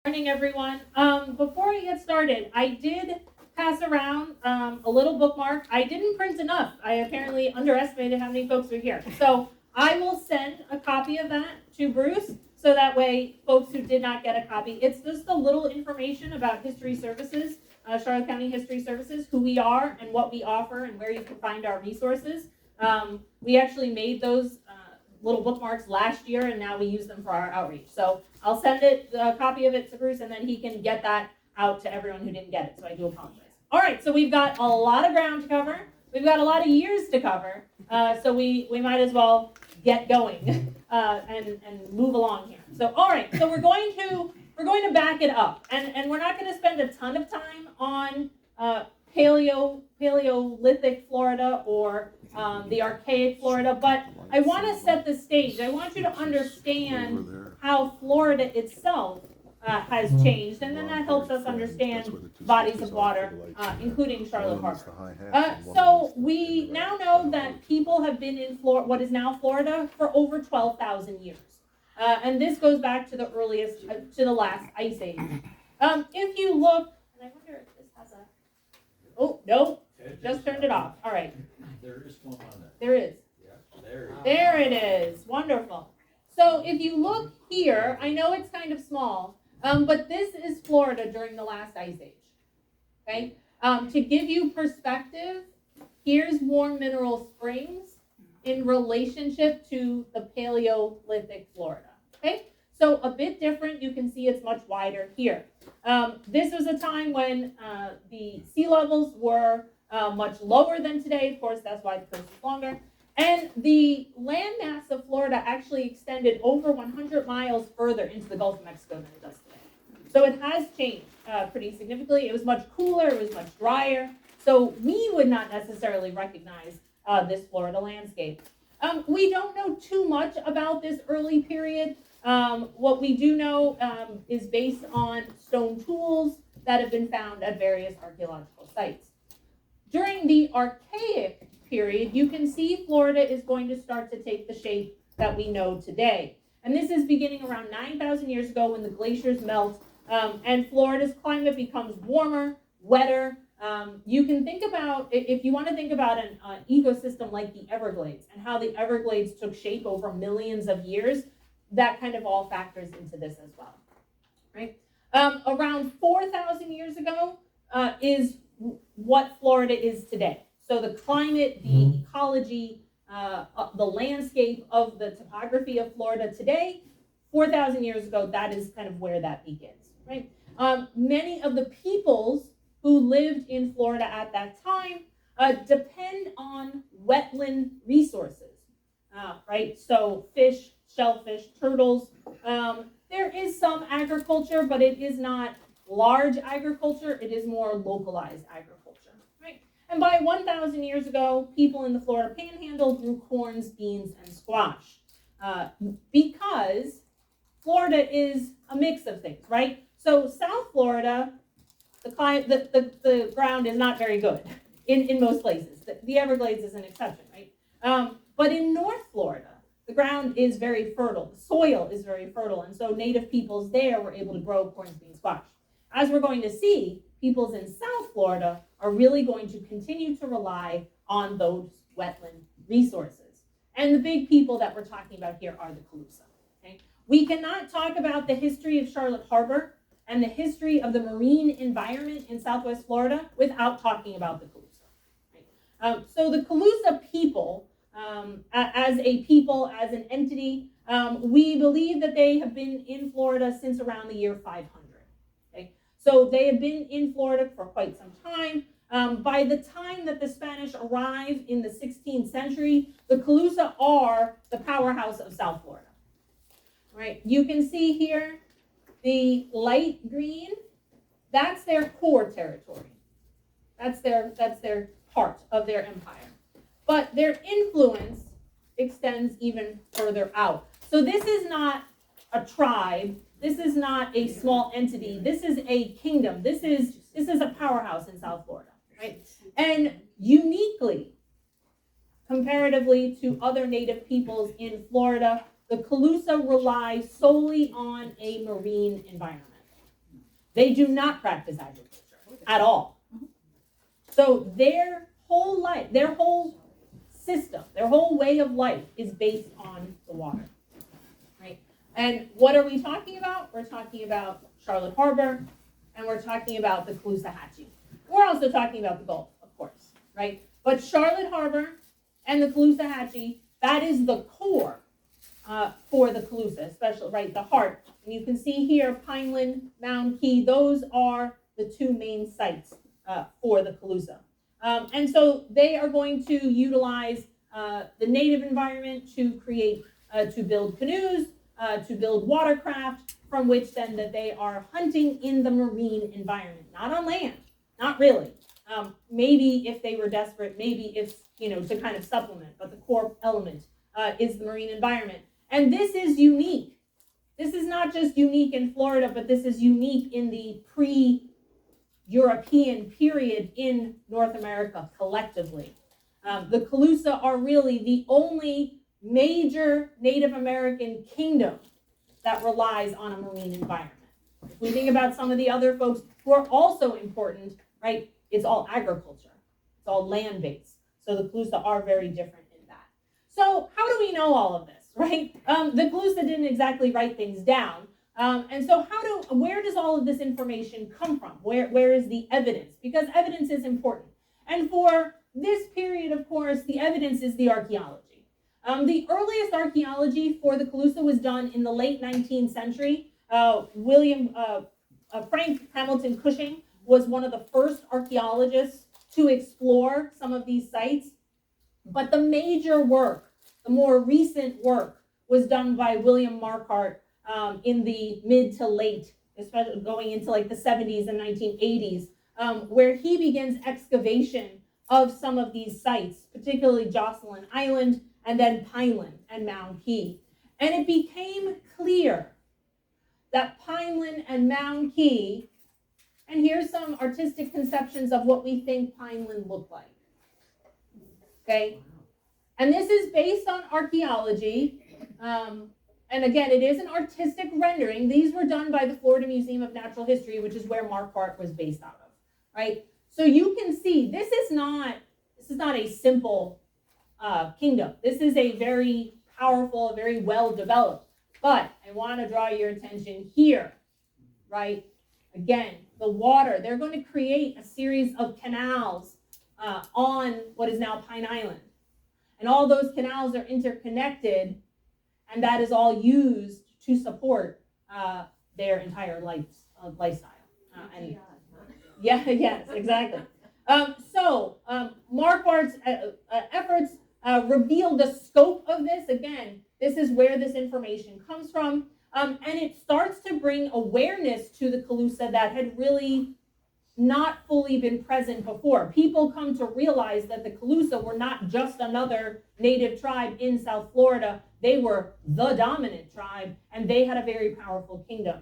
Morning, everyone. Before we get started, I did pass around a little bookmark. I didn't print enough. I apparently underestimated how many folks were here. So I will send a copy of that to Bruce so that way folks who did not get a copy, it's just a little information about History Services, Charlotte County History Services, who we are and what we offer and where you can find our resources. We actually made those little bookmarks last year, and now we use them for our outreach. So I'll send a copy of it to Bruce, and then he can get that out to everyone who didn't get it. So I do apologize. All right, so we've got a lot of ground to cover. We've got a lot of years to cover. So we might as well get going and move along here. So all right, so we're going to back it up, and we're not going to spend a ton of time on Paleolithic Florida or the archaic Florida, but I want to set the stage. I want you to understand how Florida itself has changed, and then that helps us understand bodies of water, including Charlotte Harbor. So we now know that people have been in what is now Florida for over 12,000 years. And this goes back to the earliest, to the last ice age. If you look, and I wonder if this has a, oh, no, just turned it off. All right. There is one on there. There is. Yeah, there it is. Wonderful. So if you look here, I know it's kind of small, but this is Florida during the last ice age. Okay. To give you perspective, here's warm mineral springs in relationship to the Paleolithic Florida. Okay. So a bit different. You can see it's much wider here. This was a time when the sea levels were much lower than today. Of course, that's why the coast is longer. And the landmass of Florida actually extended over 100 miles further into the Gulf of Mexico than it does today. So it has changed pretty significantly. It was much cooler. It was much drier. So we would not necessarily recognize this Florida landscape. We don't know too much about this early period. What we do know is based on stone tools that have been found at various archaeological sites. During the archaic period, you can see Florida is going to start to take the shape that we know today. And this is beginning around 9,000 years ago when the glaciers melt and Florida's climate becomes warmer, wetter. You can think about, if you want to think about an ecosystem like the Everglades and how the Everglades took shape over millions of years, that kind of all factors into this as well, right? Around 4,000 years ago is what Florida is today. So the climate, the ecology, the landscape of the topography of Florida today, 4,000 years ago, that is kind of where that begins, right? Many of the peoples who lived in Florida at that time depend on wetland resources, right? So fish, shellfish, turtles. There is some agriculture, but it is not large agriculture. It is more localized agriculture, right? And by 1,000 years ago, people in the Florida Panhandle grew corns, beans, and squash because Florida is a mix of things, right? So South Florida, the ground is not very good in most places. The Everglades is an exception, right? But in North Florida, the ground is very fertile. The soil is very fertile. And so native peoples there were able to grow corn, beans, squash. As we're going to see, peoples in South Florida are really going to continue to rely on those wetland resources. And the big people that we're talking about here are the Calusa. Okay? We cannot talk about the history of Charlotte Harbor and the history of the marine environment in Southwest Florida without talking about the Calusa. Right? So the Calusa people, as a people, as an entity, we believe that they have been in Florida since around the year 500. Okay? So they have been in Florida for quite some time. By the time that the Spanish arrive in the 16th century, the Calusa are the powerhouse of South Florida. Right? You can see here the light green, that's their core territory. That's their part of their empire. But their influence extends even further out. So this is not a tribe. This is not a small entity. This is a kingdom. This is a powerhouse in South Florida, right? And uniquely, comparatively to other native peoples in Florida, the Calusa rely solely on a marine environment. They do not practice agriculture at all. So their whole life, their whole system, their whole way of life is based on the water, right? And what are we talking about? We're talking about Charlotte Harbor, and we're talking about the Caloosahatchee. We're also talking about the Gulf, of course, right? But Charlotte Harbor and the Caloosahatchee, that is the core for the Calusa, especially, right, the heart. And you can see here, Pineland, Mound Key, those are the two main sites for the Calusa. And so they are going to utilize the native environment to create, to build canoes, to build watercraft, from which then that they are hunting in the marine environment, not on land, not really. Maybe if they were desperate, maybe if, to kind of supplement, but the core element is the marine environment. And this is unique. This is not just unique in Florida, but this is unique in the pre-European period in North America collectively. The Calusa are really the only major Native American kingdom that relies on a marine environment. If we think about some of the other folks who are also important, right, it's all agriculture. It's all land-based. So the Calusa are very different in that. So how do we know all of this? Right? The Calusa didn't exactly write things down. And so where does all of this information come from? Where is the evidence? Because evidence is important. And for this period, of course, the evidence is the archaeology. The earliest archaeology for the Calusa was done in the late 19th century. Frank Hamilton Cushing was one of the first archaeologists to explore some of these sites. But the major work, the more recent work, was done by William Marquardt in the mid to late, especially going into like the 70s and 1980s, where he begins excavation of some of these sites, particularly Jocelyn Island and then Pineland and Mound Key. And it became clear that Pineland and Mound Key, and here's some artistic conceptions of what we think Pineland looked like. Okay? And this is based on archaeology. And again, it is an artistic rendering. These were done by the Florida Museum of Natural History, which is where Marquardt was based out of, right? So you can see this is not a simple kingdom. This is a very powerful, very well developed. But I want to draw your attention here, right? Again, the water. They're going to create a series of canals on what is now Pine Island. And all those canals are interconnected, and that is all used to support their entire lifestyle. Yes, exactly. Marquardt's efforts reveal the scope of this. Again, this is where this information comes from, and it starts to bring awareness to the Calusa that had really not fully been present before. People come to realize that the Calusa were not just another native tribe in South Florida. They were the dominant tribe, and they had a very powerful kingdom.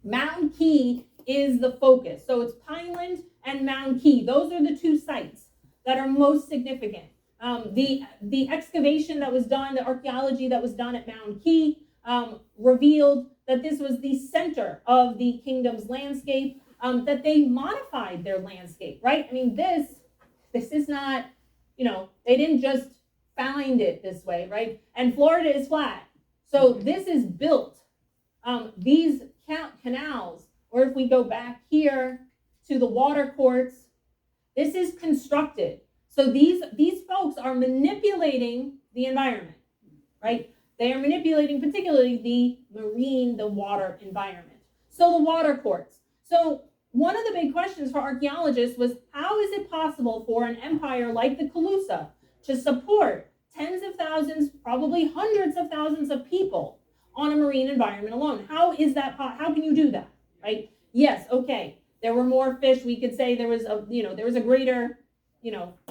Mound Key is the focus. So it's Pineland and Mound Key. Those are the two sites that are most significant. The excavation that was done, the archaeology that was done at Mound Key revealed that this was the center of the kingdom's landscape. That they modified their landscape, right? I mean, this is not, they didn't just find it this way, right? And Florida is flat. So this is built. These canals, or if we go back here to the water courts, this is constructed. So these folks are manipulating the environment, right? They are manipulating particularly the water environment. So the water courts. So one of the big questions for archaeologists was, how is it possible for an empire like the Calusa to support tens of thousands, probably hundreds of thousands of people on a marine environment alone? How is that? How can you do that, right? Yes, okay, there were more fish. We could say there was a greater,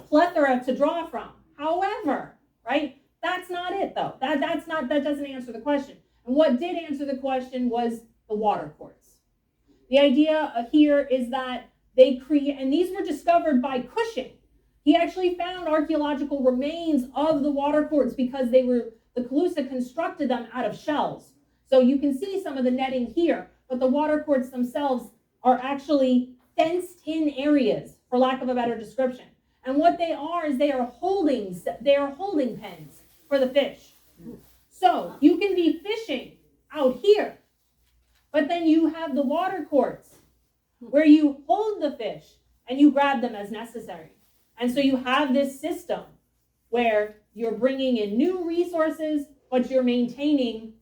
plethora to draw from. However, right, that's not it though. That doesn't answer the question. And what did answer the question was the water courts. The idea here is that and these were discovered by Cushing. He actually found archaeological remains of the water courts because the Calusa constructed them out of shells. So you can see some of the netting here, but the water courts themselves are actually fenced-in areas, for lack of a better description. And what they are is they are holding pens for the fish. So you can be fishing out here, but then you have the water courts where you hold the fish and you grab them as necessary. And so you have this system where you're bringing in new resources, but you're maintaining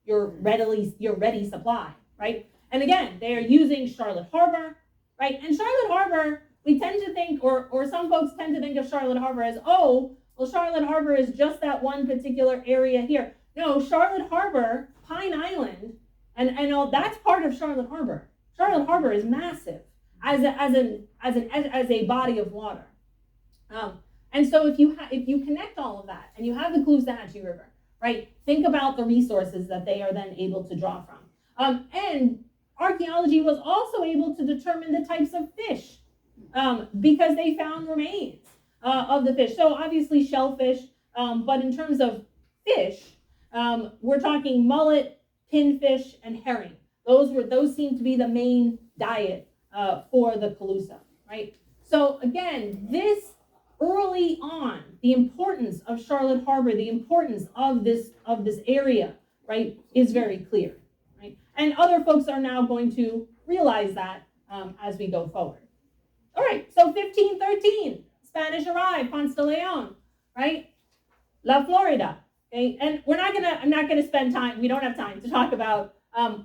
your ready supply, right? And again, they are using Charlotte Harbor, right? And Charlotte Harbor, we tend to think, or some folks tend to think of Charlotte Harbor as, oh, well, Charlotte Harbor is just that one particular area here. No, Charlotte Harbor, Pine Island, and all that's part of Charlotte Harbor. Charlotte Harbor is massive as a body of water. And so if you connect all of that and you have the Caloosahatchee River, right? Think about the resources that they are then able to draw from. And archaeology was also able to determine the types of fish because they found remains of the fish. So obviously shellfish, but in terms of fish, we're talking mullet, pinfish, and herring. Those seem to be the main diet for the Calusa, right? So again, this early on, the importance of Charlotte Harbor, the importance of this area, right, is very clear, right? And other folks are now going to realize that as we go forward. All right, so 1513, Spanish arrived, Ponce de Leon, right? La Florida, okay? And I'm not gonna spend time, we don't have time to talk about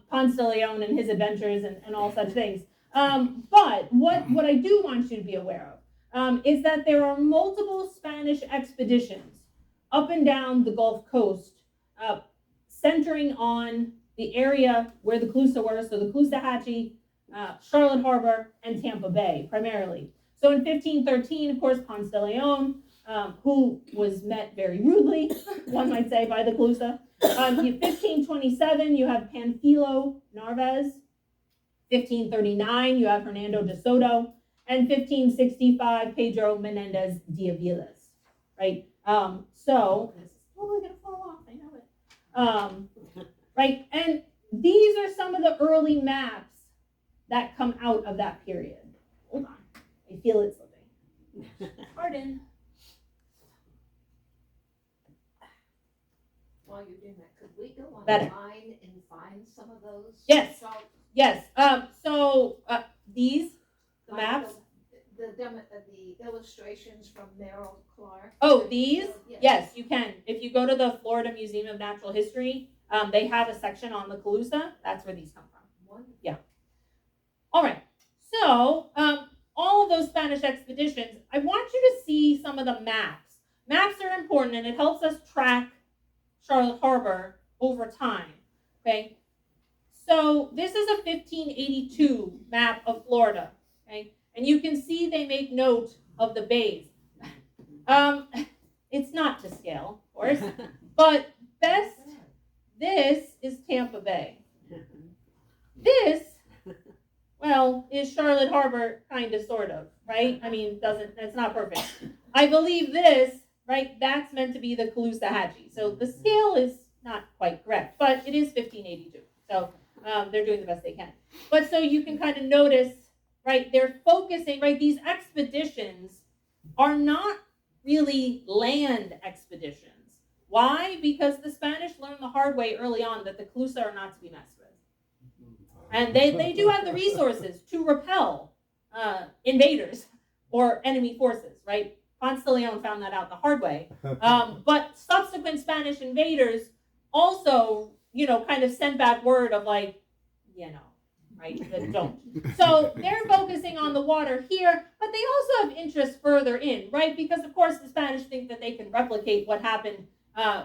Ponce de Leon and his adventures and all such things. But what I do want you to be aware of is that there are multiple Spanish expeditions up and down the Gulf Coast, centering on the area where the Calusa were, so the Caloosahatchee, Charlotte Harbor, and Tampa Bay, primarily. So in 1513, of course, Ponce de Leon, who was met very rudely, one might say, by the Calusa. In 1527, you have Panfilo Narvaez. 1539, you have Hernando de Soto. And 1565, Pedro Menendez de Aviles, right? So, this is totally gonna fall off, I know it. Right, and these are some of the early maps that come out of that period. Hold on, I feel it slipping. Pardon. While you're doing that, could we go Better. online and find some of those? Yes. So, Yes, these, the like maps. The illustrations from Merrill Clark. Oh, these? Yes. Yes, you can. If you go to the Florida Museum of Natural History, they have a section on the Calusa. That's where these come from. Wonderful. Yeah. All right. So, all of those Spanish expeditions, I want you to see some of the maps. Maps are important, and it helps us track Charlotte Harbor over time. Okay. So this is a 1582 map of Florida. Okay. And you can see they make note of the bays. It's not to scale, of course, but this is Tampa Bay. This, well, is Charlotte Harbor, kind of, sort of, right? I mean, it's not perfect. I believe this, right, that's meant to be the Caloosahatchee. So the scale is not quite correct, but it is 1582. So they're doing the best they can. But so you can kind of notice, right, they're focusing, right, these expeditions are not really land expeditions. Why? Because the Spanish learned the hard way early on that the Calusa are not to be messed with. And they do have the resources to repel invaders or enemy forces, right? Ponce de Leon found that out the hard way. But subsequent Spanish invaders also, kind of sent back word of like, right, that don't. So they're focusing on the water here, but they also have interest further in, right? Because of course the Spanish think that they can replicate what happened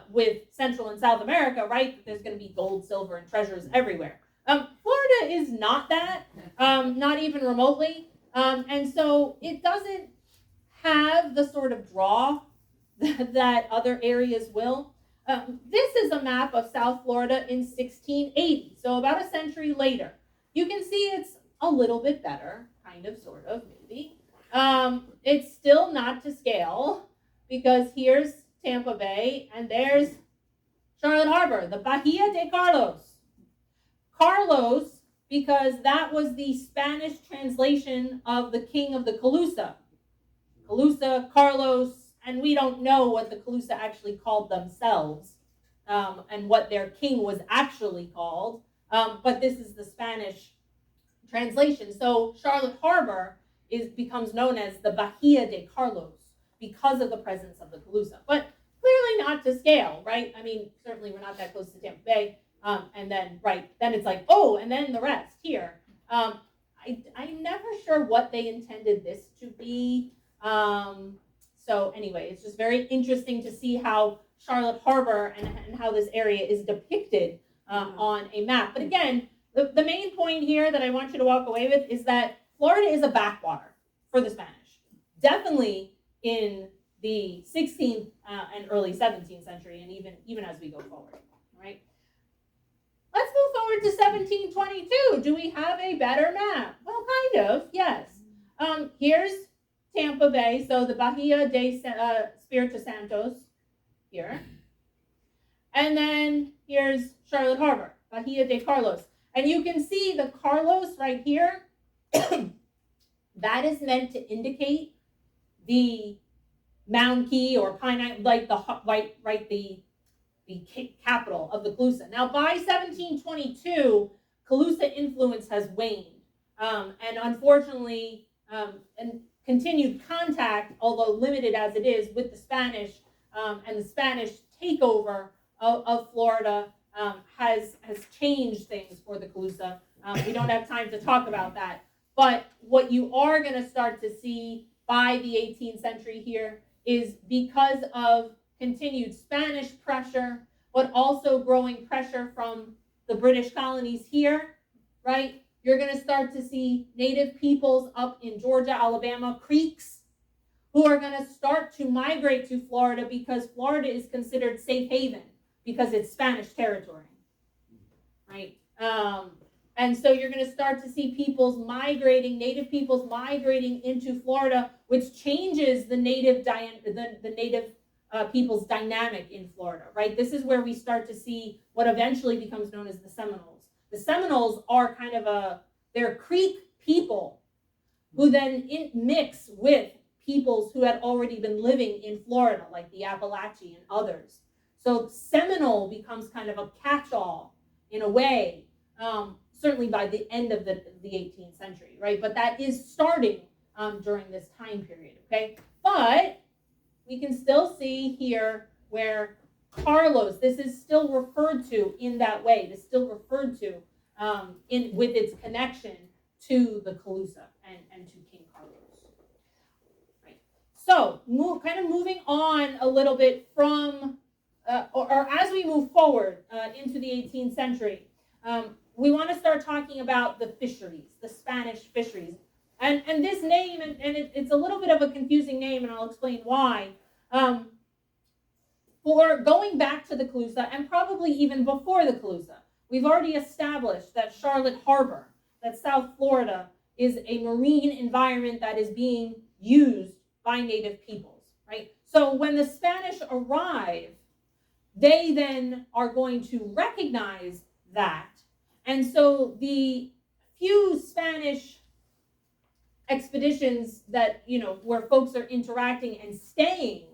with Central and South America, right? That there's going to be gold, silver, and treasures everywhere. Florida is not that, not even remotely. And so it doesn't have the sort of draw that other areas will. This is a map of South Florida in 1680, so about a century later. You can see it's a little bit better, kind of, sort of, maybe. It's still not to scale, because here's Tampa Bay, and there's Charlotte Harbor, the Bahia de Carlos. Carlos because that was the Spanish translation of the king of the Calusa. Calusa, Carlos, and we don't know what the Calusa actually called themselves, and what their king was actually called, but this is the Spanish translation. So Charlotte Harbor becomes known as the Bahia de Carlos because of the presence of the Calusa, but clearly not to scale, right? I mean, certainly we're not that close to Tampa Bay, and then then it's like, oh, and then the rest here. I'm never sure what they intended this to be. So anyway, it's just very interesting to see how Charlotte Harbor and how this area is depicted on a map. But again, the main point here that I want you to walk away with is that Florida is a backwater for the Spanish. Definitely in the 16th and early 17th century, and even as we go forward, right? Let's move forward to 1722. Do we have a better map? Well, kind of, yes. Here's Tampa Bay, so the Bahia de Espiritu Santos here. And then here's Charlotte Harbor, Bahia de Carlos. And you can see the Carlos right here. That is meant to indicate the Mound Key or Pine, like the capital of the Calusa. Now, by 1722, Calusa influence has waned, and unfortunately, and continued contact, although limited as it is, with the Spanish and the Spanish takeover of Florida has changed things for the Calusa. We don't have time to talk about that, but what you are going to start to see by the 18th century here is because of continued Spanish pressure, but also growing pressure from the British colonies here, right? You're going to start to see native peoples up in Georgia, Alabama, Creeks, who are going to start to migrate to Florida because Florida is considered safe haven because it's Spanish territory, right? And so you're going to start to see native peoples migrating into Florida, which changes the native people's dynamic in Florida, right? This is where we start to see what eventually becomes known as the Seminoles. The Seminoles are they're Creek people who then mix with peoples who had already been living in Florida, like the Appalachian and others. So Seminole becomes kind of a catch-all in a way, certainly by the end of the 18th century, right? But that is starting during this time period, okay? But we can still see here where Carlos, this is still referred to in that way. This is still referred to with its connection to the Calusa and to King Carlos. Right. So moving on a little bit from, or as we move forward into the 18th century, we want to start talking about the fisheries, the Spanish fisheries. And this name, and it's a little bit of a confusing name, and I'll explain why. For going back to the Calusa, and probably even before the Calusa, we've already established that Charlotte Harbor, that South Florida, is a marine environment that is being used by native peoples, right? So when the Spanish arrive, they then are going to recognize that. And so the few Spanish expeditions that, where folks are interacting and staying,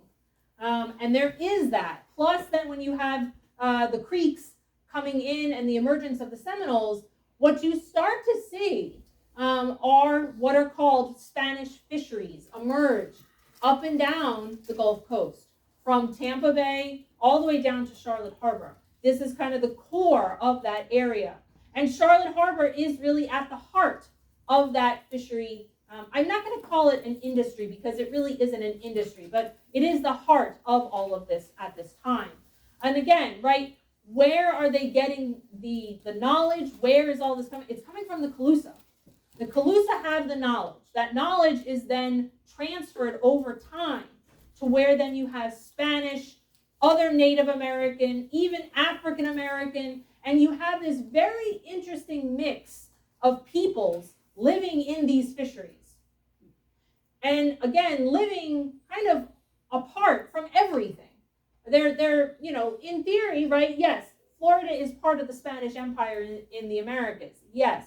and there is that. Plus then when you have the Creeks coming in and the emergence of the Seminoles, what you start to see are what are called Spanish fisheries emerge up and down the Gulf Coast, from Tampa Bay all the way down to Charlotte Harbor. This is kind of the core of that area. And Charlotte Harbor is really at the heart of that fishery. I'm not going to call it an industry because it really isn't an industry, but it is the heart of all of this at this time. And again, right, where are they getting the knowledge? Where is all this coming? It's coming from the Calusa. The Calusa have the knowledge. That knowledge is then transferred over time to where then you have Spanish, other Native American, even African American, and you have this very interesting mix of peoples living in these fisheries. And again, living kind of apart from everything. They're in theory, right? Yes, Florida is part of the Spanish Empire in the Americas. Yes.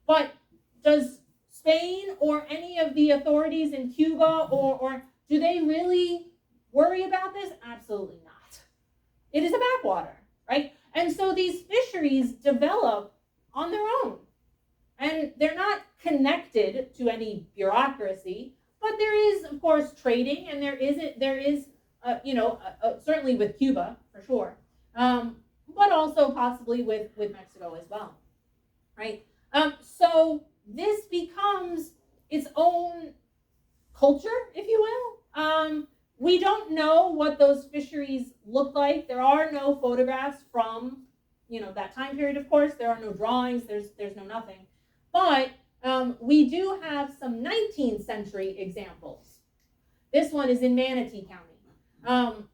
But does Spain or any of the authorities in Cuba or do they really worry about this? Absolutely not. It is a backwater, right? And so these fisheries develop on their own. And they're not connected to any bureaucracy, but there is, of course, trading, and there is certainly with Cuba for sure, but also possibly with Mexico as well, right? So this becomes its own culture, if you will. We don't know what those fisheries look like. There are no photographs from that time period. Of course, there are no drawings. There's no nothing. But we do have some 19th century examples. This one is in Manatee County.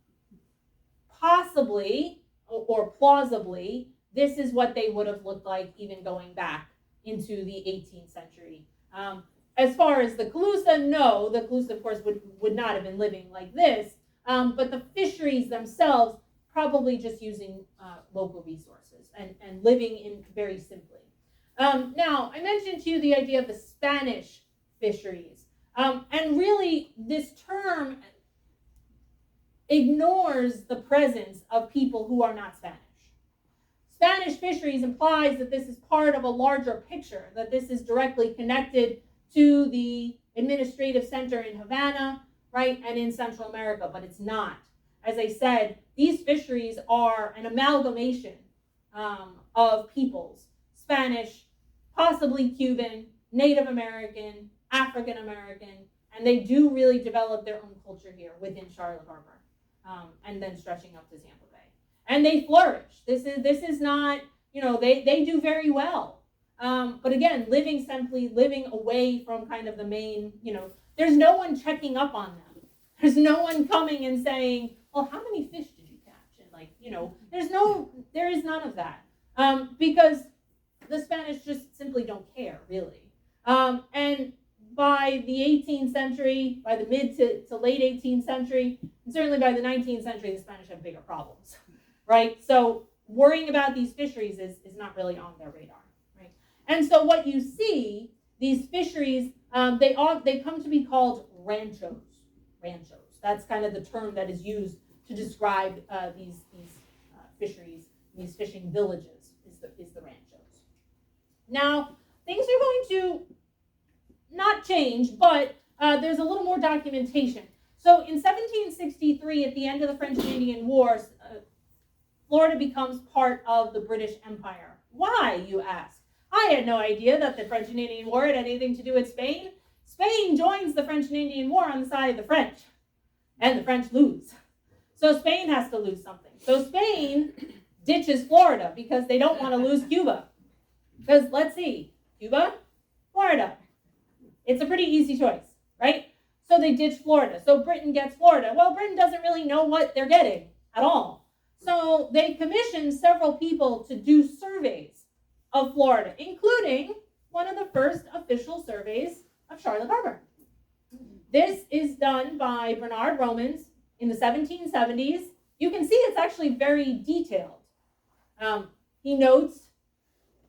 Possibly or plausibly, this is what they would have looked like even going back into the 18th century. As far as the Calusa, no, the Calusa, of course, would not have been living like this. But the fisheries themselves, probably just using local resources and living in very simply. Now, I mentioned to you the idea of the Spanish fisheries. And really, this term ignores the presence of people who are not Spanish. Spanish fisheries implies that this is part of a larger picture, that this is directly connected to the administrative center in Havana, right, and in Central America, but it's not. As I said, these fisheries are an amalgamation of peoples, Spanish, possibly Cuban, Native American, African American, and they do really develop their own culture here within Charlotte Harbor, and then stretching up to Tampa Bay. And they flourish. This is not, they do very well. But again, living simply, living away from kind of the main, there's no one checking up on them. There's no one coming and saying, well, how many fish did you catch? And there is none of that. Because the Spanish just simply don't care, really. And by the 18th century, by the mid to late 18th century, and certainly by the 19th century, the Spanish have bigger problems, right? So worrying about these fisheries is not really on their radar, right? And so what you see, these fisheries, they come to be called ranchos. Ranchos. That's kind of the term that is used to describe these fisheries, these fishing villages, is the ranchos. Now, things are going to not change, but there's a little more documentation. So in 1763, at the end of the French and Indian Wars, Florida becomes part of the British Empire. Why, you ask? I had no idea that the French and Indian War had anything to do with Spain. Spain joins the French and Indian War on the side of the French, and the French lose. So Spain has to lose something. So Spain ditches Florida because they don't want to lose Cuba. Because let's see, Cuba, Florida. It's a pretty easy choice, right? So they ditch Florida. So Britain gets Florida. Well, Britain doesn't really know what they're getting at all. So they commissioned several people to do surveys of Florida, including one of the first official surveys of Charlotte Harbor. This is done by Bernard Romans in the 1770s. You can see it's actually very detailed. He notes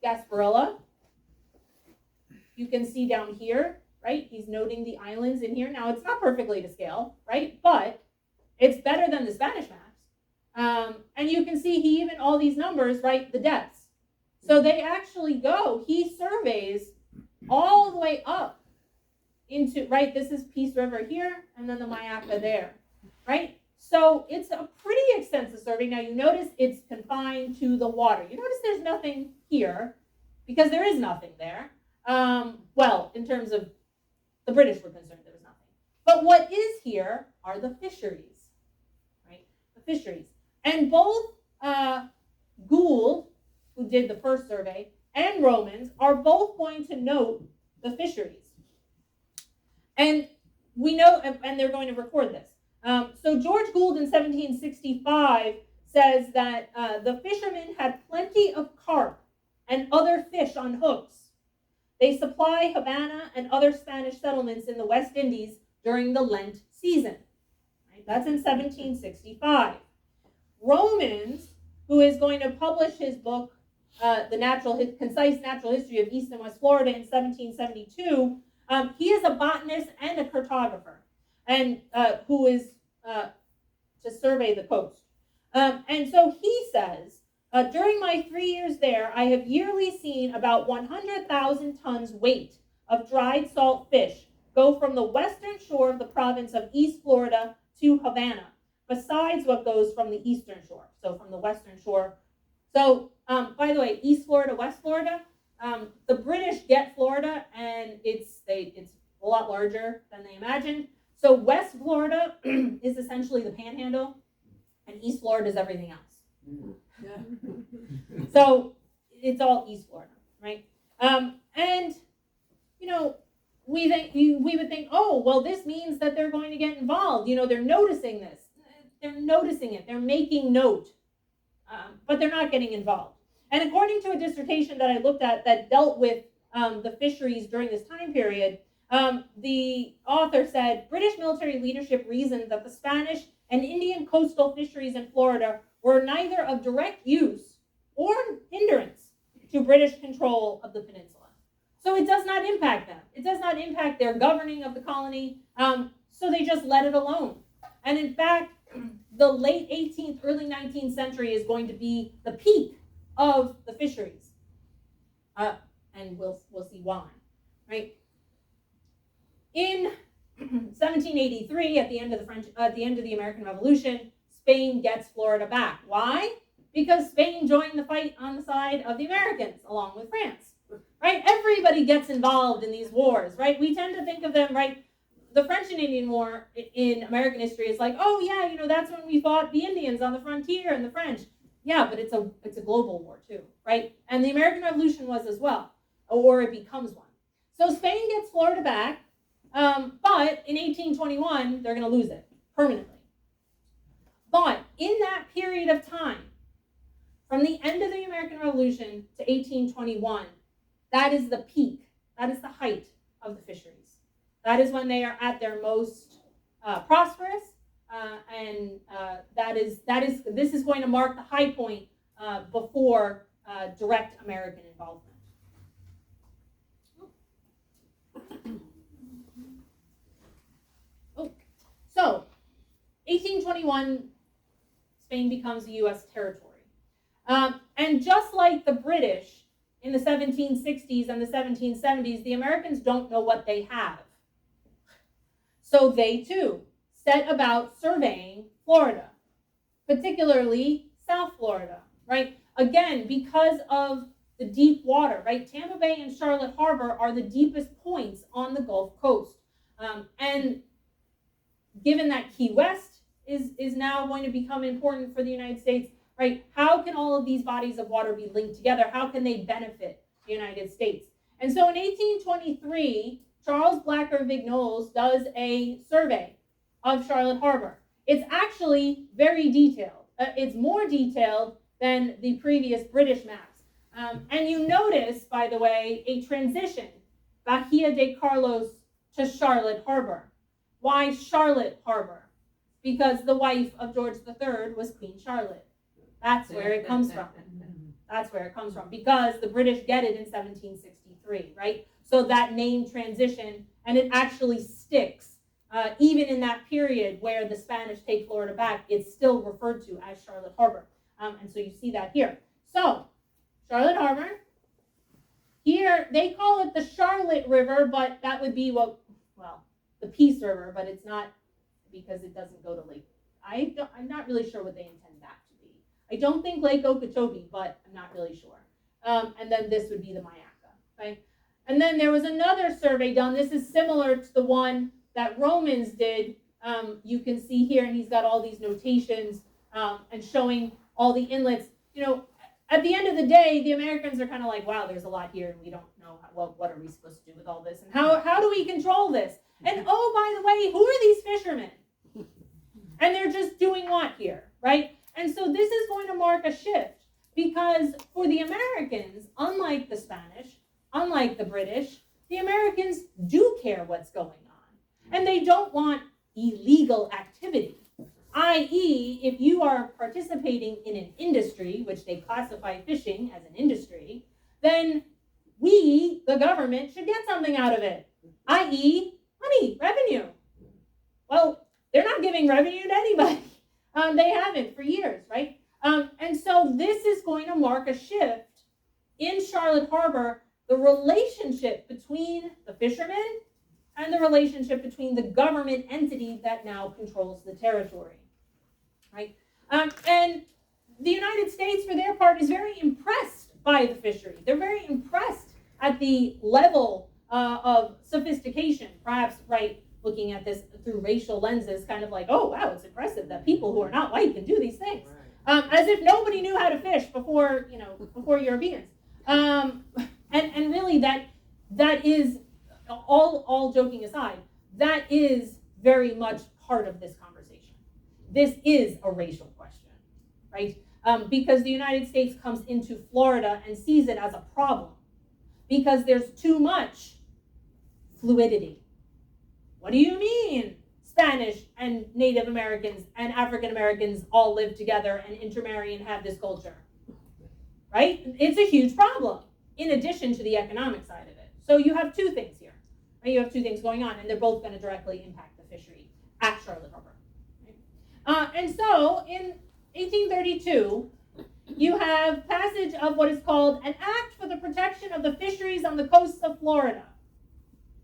Gasparilla. You can see down here, right? He's noting the islands in here. Now, it's not perfectly to scale, right? But it's better than the Spanish maps. And you can see he even, all these numbers, right? The depths. So they actually he surveys all the way up into, right? This is Peace River here, and then the Mayaca there, right? So it's a pretty extensive survey. Now, you notice it's confined to the water. You notice there's nothing here because there is nothing there. Well, in terms of the British were concerned, there was nothing. But what is here are the fisheries, right? The fisheries. And both Gould, who did the first survey, and Romans are both going to note the fisheries. And we know, and they're going to record this. So George Gould in 1765 says that the fishermen had plenty of carp and other fish on hooks. They supply Havana and other Spanish settlements in the West Indies during the Lent season. Right? That's in 1765. Romans, who is going to publish his book the concise natural history of East and West Florida in 1772, he is a botanist and a cartographer, and who is to survey the coast. And so he says, during my 3 years there, I have yearly seen about 100,000 tons weight of dried salt fish go from the western shore of the province of East Florida to Havana, besides what goes from the eastern shore, so from the western shore. So, by the way, East Florida, West Florida, the British get Florida, and it's a lot larger than they imagined. So West Florida is essentially the Panhandle, and East Florida is everything else. So it's all East Florida, right? And you know, we would think, oh, well, this means that they're going to get involved. You know, they're noticing this. They're noticing it. They're making note, but they're not getting involved. And according to a dissertation that I looked at that dealt with the fisheries during this time period, the author said British military leadership reasoned that the Spanish and Indian coastal fisheries in Florida were neither of direct use or hindrance to British control of the peninsula. So it does not impact them. It does not impact their governing of the colony. So they just let it alone. And in fact, the late 18th, early 19th century is going to be the peak of the fisheries. And we'll see why, right? In 1783, at the end of the American Revolution, Spain gets Florida back. Why? Because Spain joined the fight on the side of the Americans, along with France. Right? Everybody gets involved in these wars, right? We tend to think of them, right? The French and Indian War in American history is like, oh yeah, you know, that's when we fought the Indians on the frontier and the French. Yeah, but it's a global war too, right? And the American Revolution was as well, or it becomes one. So Spain gets Florida back, but in 1821, they're going to lose it permanently. But in that period of time, from the end of the American Revolution to 1821, that is the peak. That is the height of the fisheries. That is when they are at their most prosperous, and this is going to mark the high point before direct American involvement. So, 1821, Spain becomes a U.S. territory. And just like the British in the 1760s and the 1770s, the Americans don't know what they have. So they too set about surveying Florida, particularly South Florida, right? Again, because of the deep water, right? Tampa Bay and Charlotte Harbor are the deepest points on the Gulf Coast. And given that Key West is now going to become important for the United States, right? How can all of these bodies of water be linked together? How can they benefit the United States? And so in 1823, Charles Blacker Vignoles does a survey of Charlotte Harbor. It's actually very detailed. It's more detailed than the previous British maps. And you notice, by the way, a transition, Bahia de Carlos to Charlotte Harbor. Why Charlotte Harbor? Because the wife of George III was Queen Charlotte. That's where it comes from. That's where it comes from. Because the British get it in 1763, right? So that name transition, and it actually sticks. Even in that period where the Spanish take Florida back, it's still referred to as Charlotte Harbor. And so you see that here. So, Charlotte Harbor. Here, they call it the Charlotte River, but that would be the Peace River, but it's not because it doesn't go to Lake. I'm not really sure what they intend that to be. I don't think Lake Okeechobee, but I'm not really sure. And then this would be the Mayaca, okay? And then there was another survey done. This is similar to the one that Romans did. You can see here, and he's got all these notations and showing all the inlets. You know, at the end of the day, the Americans are kind of like, wow, there's a lot here, and we don't know what are we supposed to do with all this, and how do we control this? And oh, by the way, who are these fishermen? And they're just doing what here, right? And so this is going to mark a shift, because for the Americans, unlike the Spanish, unlike the British, the Americans do care what's going on. And they don't want illegal activity. i.e., if you are participating in an industry, which they classify fishing as an industry, then we, the government, should get something out of it, i.e., money, revenue. Well, they're not giving revenue to anybody. They haven't for years, right? And so this is going to mark a shift in Charlotte Harbor, the relationship between the fishermen and the relationship between the government entity that now controls the territory, right? And the United States, for their part, is very impressed by the fishery. They're very impressed at the level of sophistication, perhaps, right, looking at this through racial lenses, kind of like, oh, wow, it's impressive that people who are not white can do these things. As if nobody knew how to fish before Europeans. And really that is, all joking aside, that is very much part of this conversation. This is a racial question, right? Because the United States comes into Florida and sees it as a problem because there's too much fluidity. What do you mean Spanish and Native Americans and African Americans all live together and intermarry and have this culture? Right? It's a huge problem in addition to the economic side of it. So you have two things here. Right? You have two things going on, and they're both going to directly impact the fishery at Charlotte Harbor. Right? And so in 1832, you have passage of what is called an Act for the Protection of the Fisheries on the Coasts of Florida.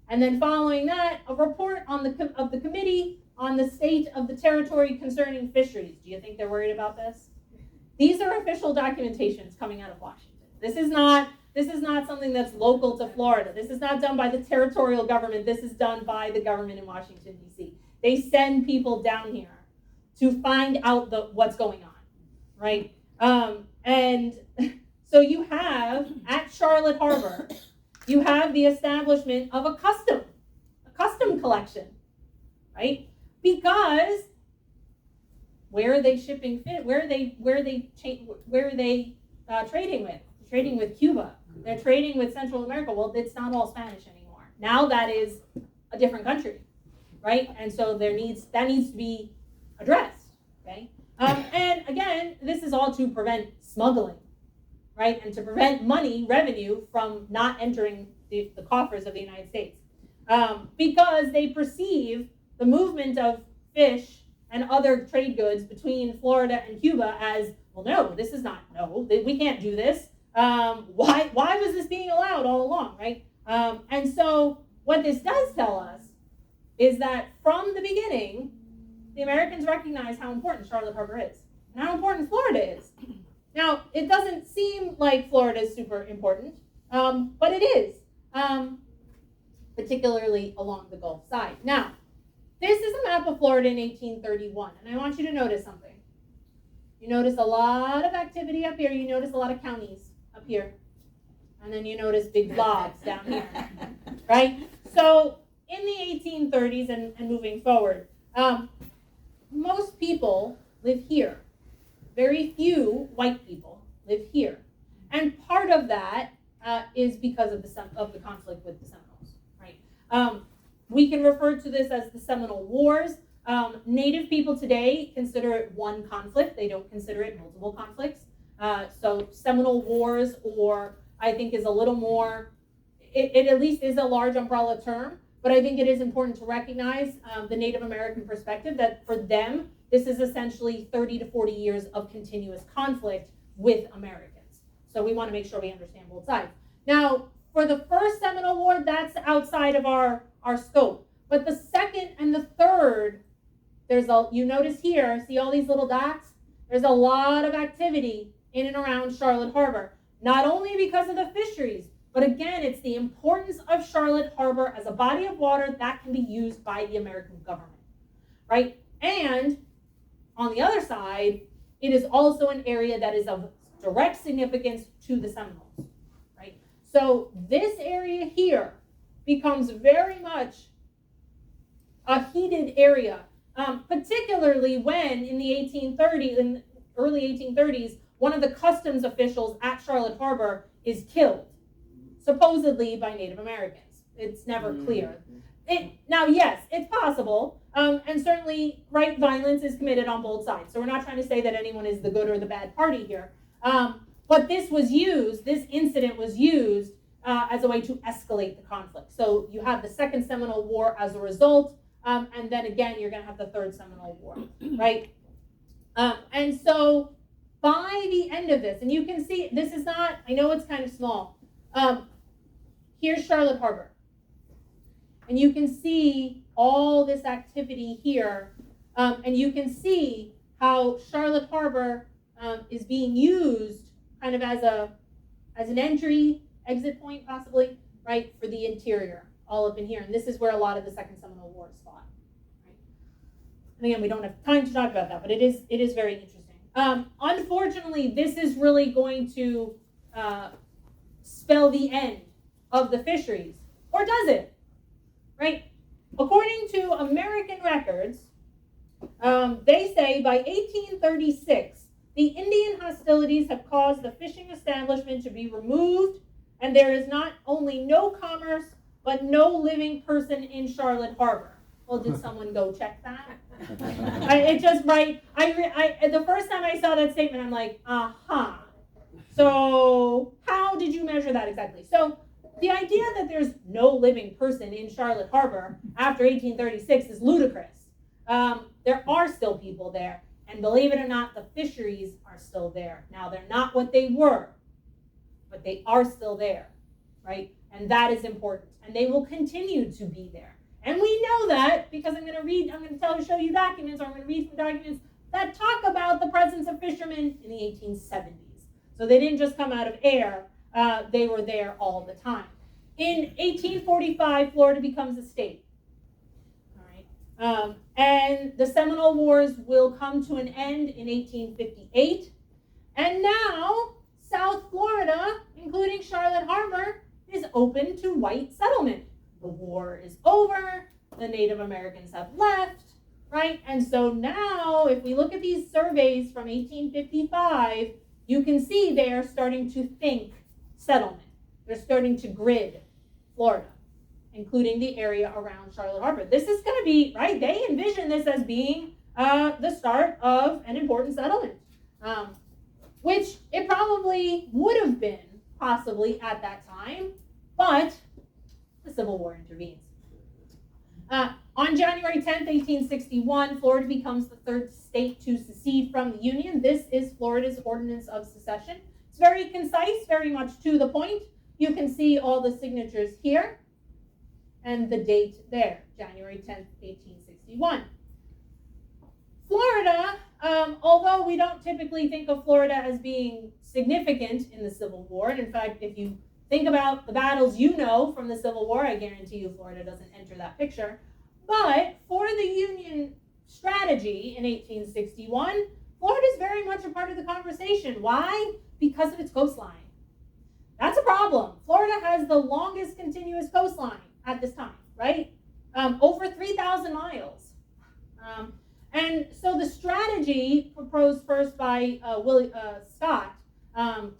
And then following that, a report of the Committee on the State of the Territory Concerning Fisheries. Do you think they're worried about this? These are official documentations coming out of Washington. This is not something that's local to Florida. This is not done by the territorial government. This is done by the government in Washington, D.C. They send people down here to find out what's going on, right? And so you have, at Charlotte Harbor, you have the establishment of a custom collection, right? Because where are they shipping fish? Where are they trading with? They're trading with Cuba. They're trading with Central America. Well, it's not all Spanish anymore. Now that is a different country, right? And so that needs to be addressed, okay? And again, this is all to prevent smuggling, right? And to prevent revenue from not entering the coffers of the United States. Because they perceive the movement of fish and other trade goods between Florida and Cuba as, well, we can't do this. Why was this being allowed all along, right? And so what this does tell us is that from the beginning, the Americans recognize how important Charlotte Harbor is and how important Florida is. Now, it doesn't seem like Florida is super important, but it is, particularly along the Gulf side. Now, this is a map of Florida in 1831, and I want you to notice something. You notice a lot of activity up here. You notice a lot of counties up here. And then you notice big blobs down here, right? So in the 1830s and moving forward, most people live here. Very few white people live here. And part of that is because of the conflict with the Seminoles, right? We can refer to this as the Seminole Wars. Native people today consider it one conflict. They don't consider it multiple conflicts. So Seminole Wars, or I think is a little more, it at least is a large umbrella term, but I think it is important to recognize the Native American perspective that for them, this is essentially 30 to 40 years of continuous conflict with Americans. So we want to make sure we understand both sides. Now, for the first Seminole War, that's outside of our scope. But the second and the third, you notice here, see all these little dots? There's a lot of activity in and around Charlotte Harbor. Not only because of the fisheries, but again, it's the importance of Charlotte Harbor as a body of water that can be used by the American government, right? And on the other side, it is also an area that is of direct significance to the Seminoles, right? So this area here becomes very much a heated area, particularly when in the early 1830s, one of the customs officials at Charlotte Harbor is killed, supposedly by Native Americans. It's never clear. Now, yes, it's possible, and certainly, right, violence is committed on both sides. So we're not trying to say that anyone is the good or the bad party here. But this incident was used as a way to escalate the conflict. So you have the Second Seminole War as a result, and then again, you're going to have the Third Seminole War, right? And so by the end of this, and you can see, this is not, I know it's kind of small. Here's Charlotte Harbor. And you can see all this activity here, and you can see how Charlotte Harbor is being used kind of as an exit point, possibly, right, for the interior, all up in here. And this is where a lot of the Second Seminole War is fought. Right? And again, we don't have time to talk about that, but it is very interesting. Unfortunately, this is really going to spell the end of the fisheries, or does it? Right? According to American records, they say by 1836, the Indian hostilities have caused the fishing establishment to be removed, and there is not only no commerce, but no living person in Charlotte Harbor. Well, did someone go check that? The first time I saw that statement, I'm like, uh-huh. So how did you measure that exactly? So the idea that there's no living person in Charlotte Harbor after 1836 is ludicrous. There are still people there, and believe it or not, the fisheries are still there. Now, they're not what they were, but they are still there, right? And that is important, and they will continue to be there. And we know that because I'm going to show you documents, or I'm going to read some documents that talk about the presence of fishermen in the 1870s. So they didn't just come out of air. They were there all the time. In 1845, Florida becomes a state. All right. And the Seminole Wars will come to an end in 1858. And now, South Florida, including Charlotte Harbor, is open to white settlement. The war is over. The Native Americans have left. Right? And so now, if we look at these surveys from 1855, you can see they are starting to think settlement. They're starting to grid Florida, including the area around Charlotte Harbor. This is going to be, right, they envision this as being the start of an important settlement, which it probably would have been possibly at that time, but the Civil War intervenes. On January 10th, 1861, Florida becomes the third state to secede from the Union. This is Florida's Ordinance of Secession. It's very concise, very much to the point. You can see all the signatures here and the date there, January 10th, 1861. Florida, although we don't typically think of Florida as being significant in the Civil War, and in fact, if you think about the battles you know from the Civil War, I guarantee you Florida doesn't enter that picture. But for the Union strategy in 1861, Florida is very much a part of the conversation. Why? Because of its coastline. That's a problem. Florida has the longest continuous coastline at this time, right? Over 3,000 miles. And so the strategy proposed first by Scott,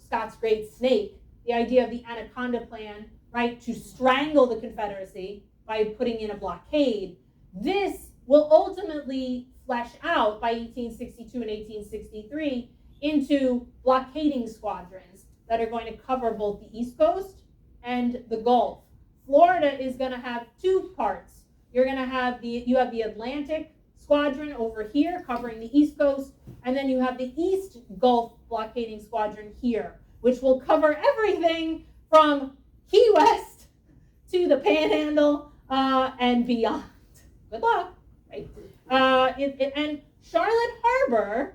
Scott's Great Snake, the idea of the Anaconda Plan, right, to strangle the Confederacy by putting in a blockade. This will ultimately flesh out by 1862 and 1863 into blockading squadrons that are going to cover both the East Coast and the Gulf. Florida is going to have two parts. You have the Atlantic Squadron over here covering the East Coast, and then you have the East Gulf blockading squadron here, which will cover everything from Key West to the Panhandle and beyond. Good luck, right? And Charlotte Harbor,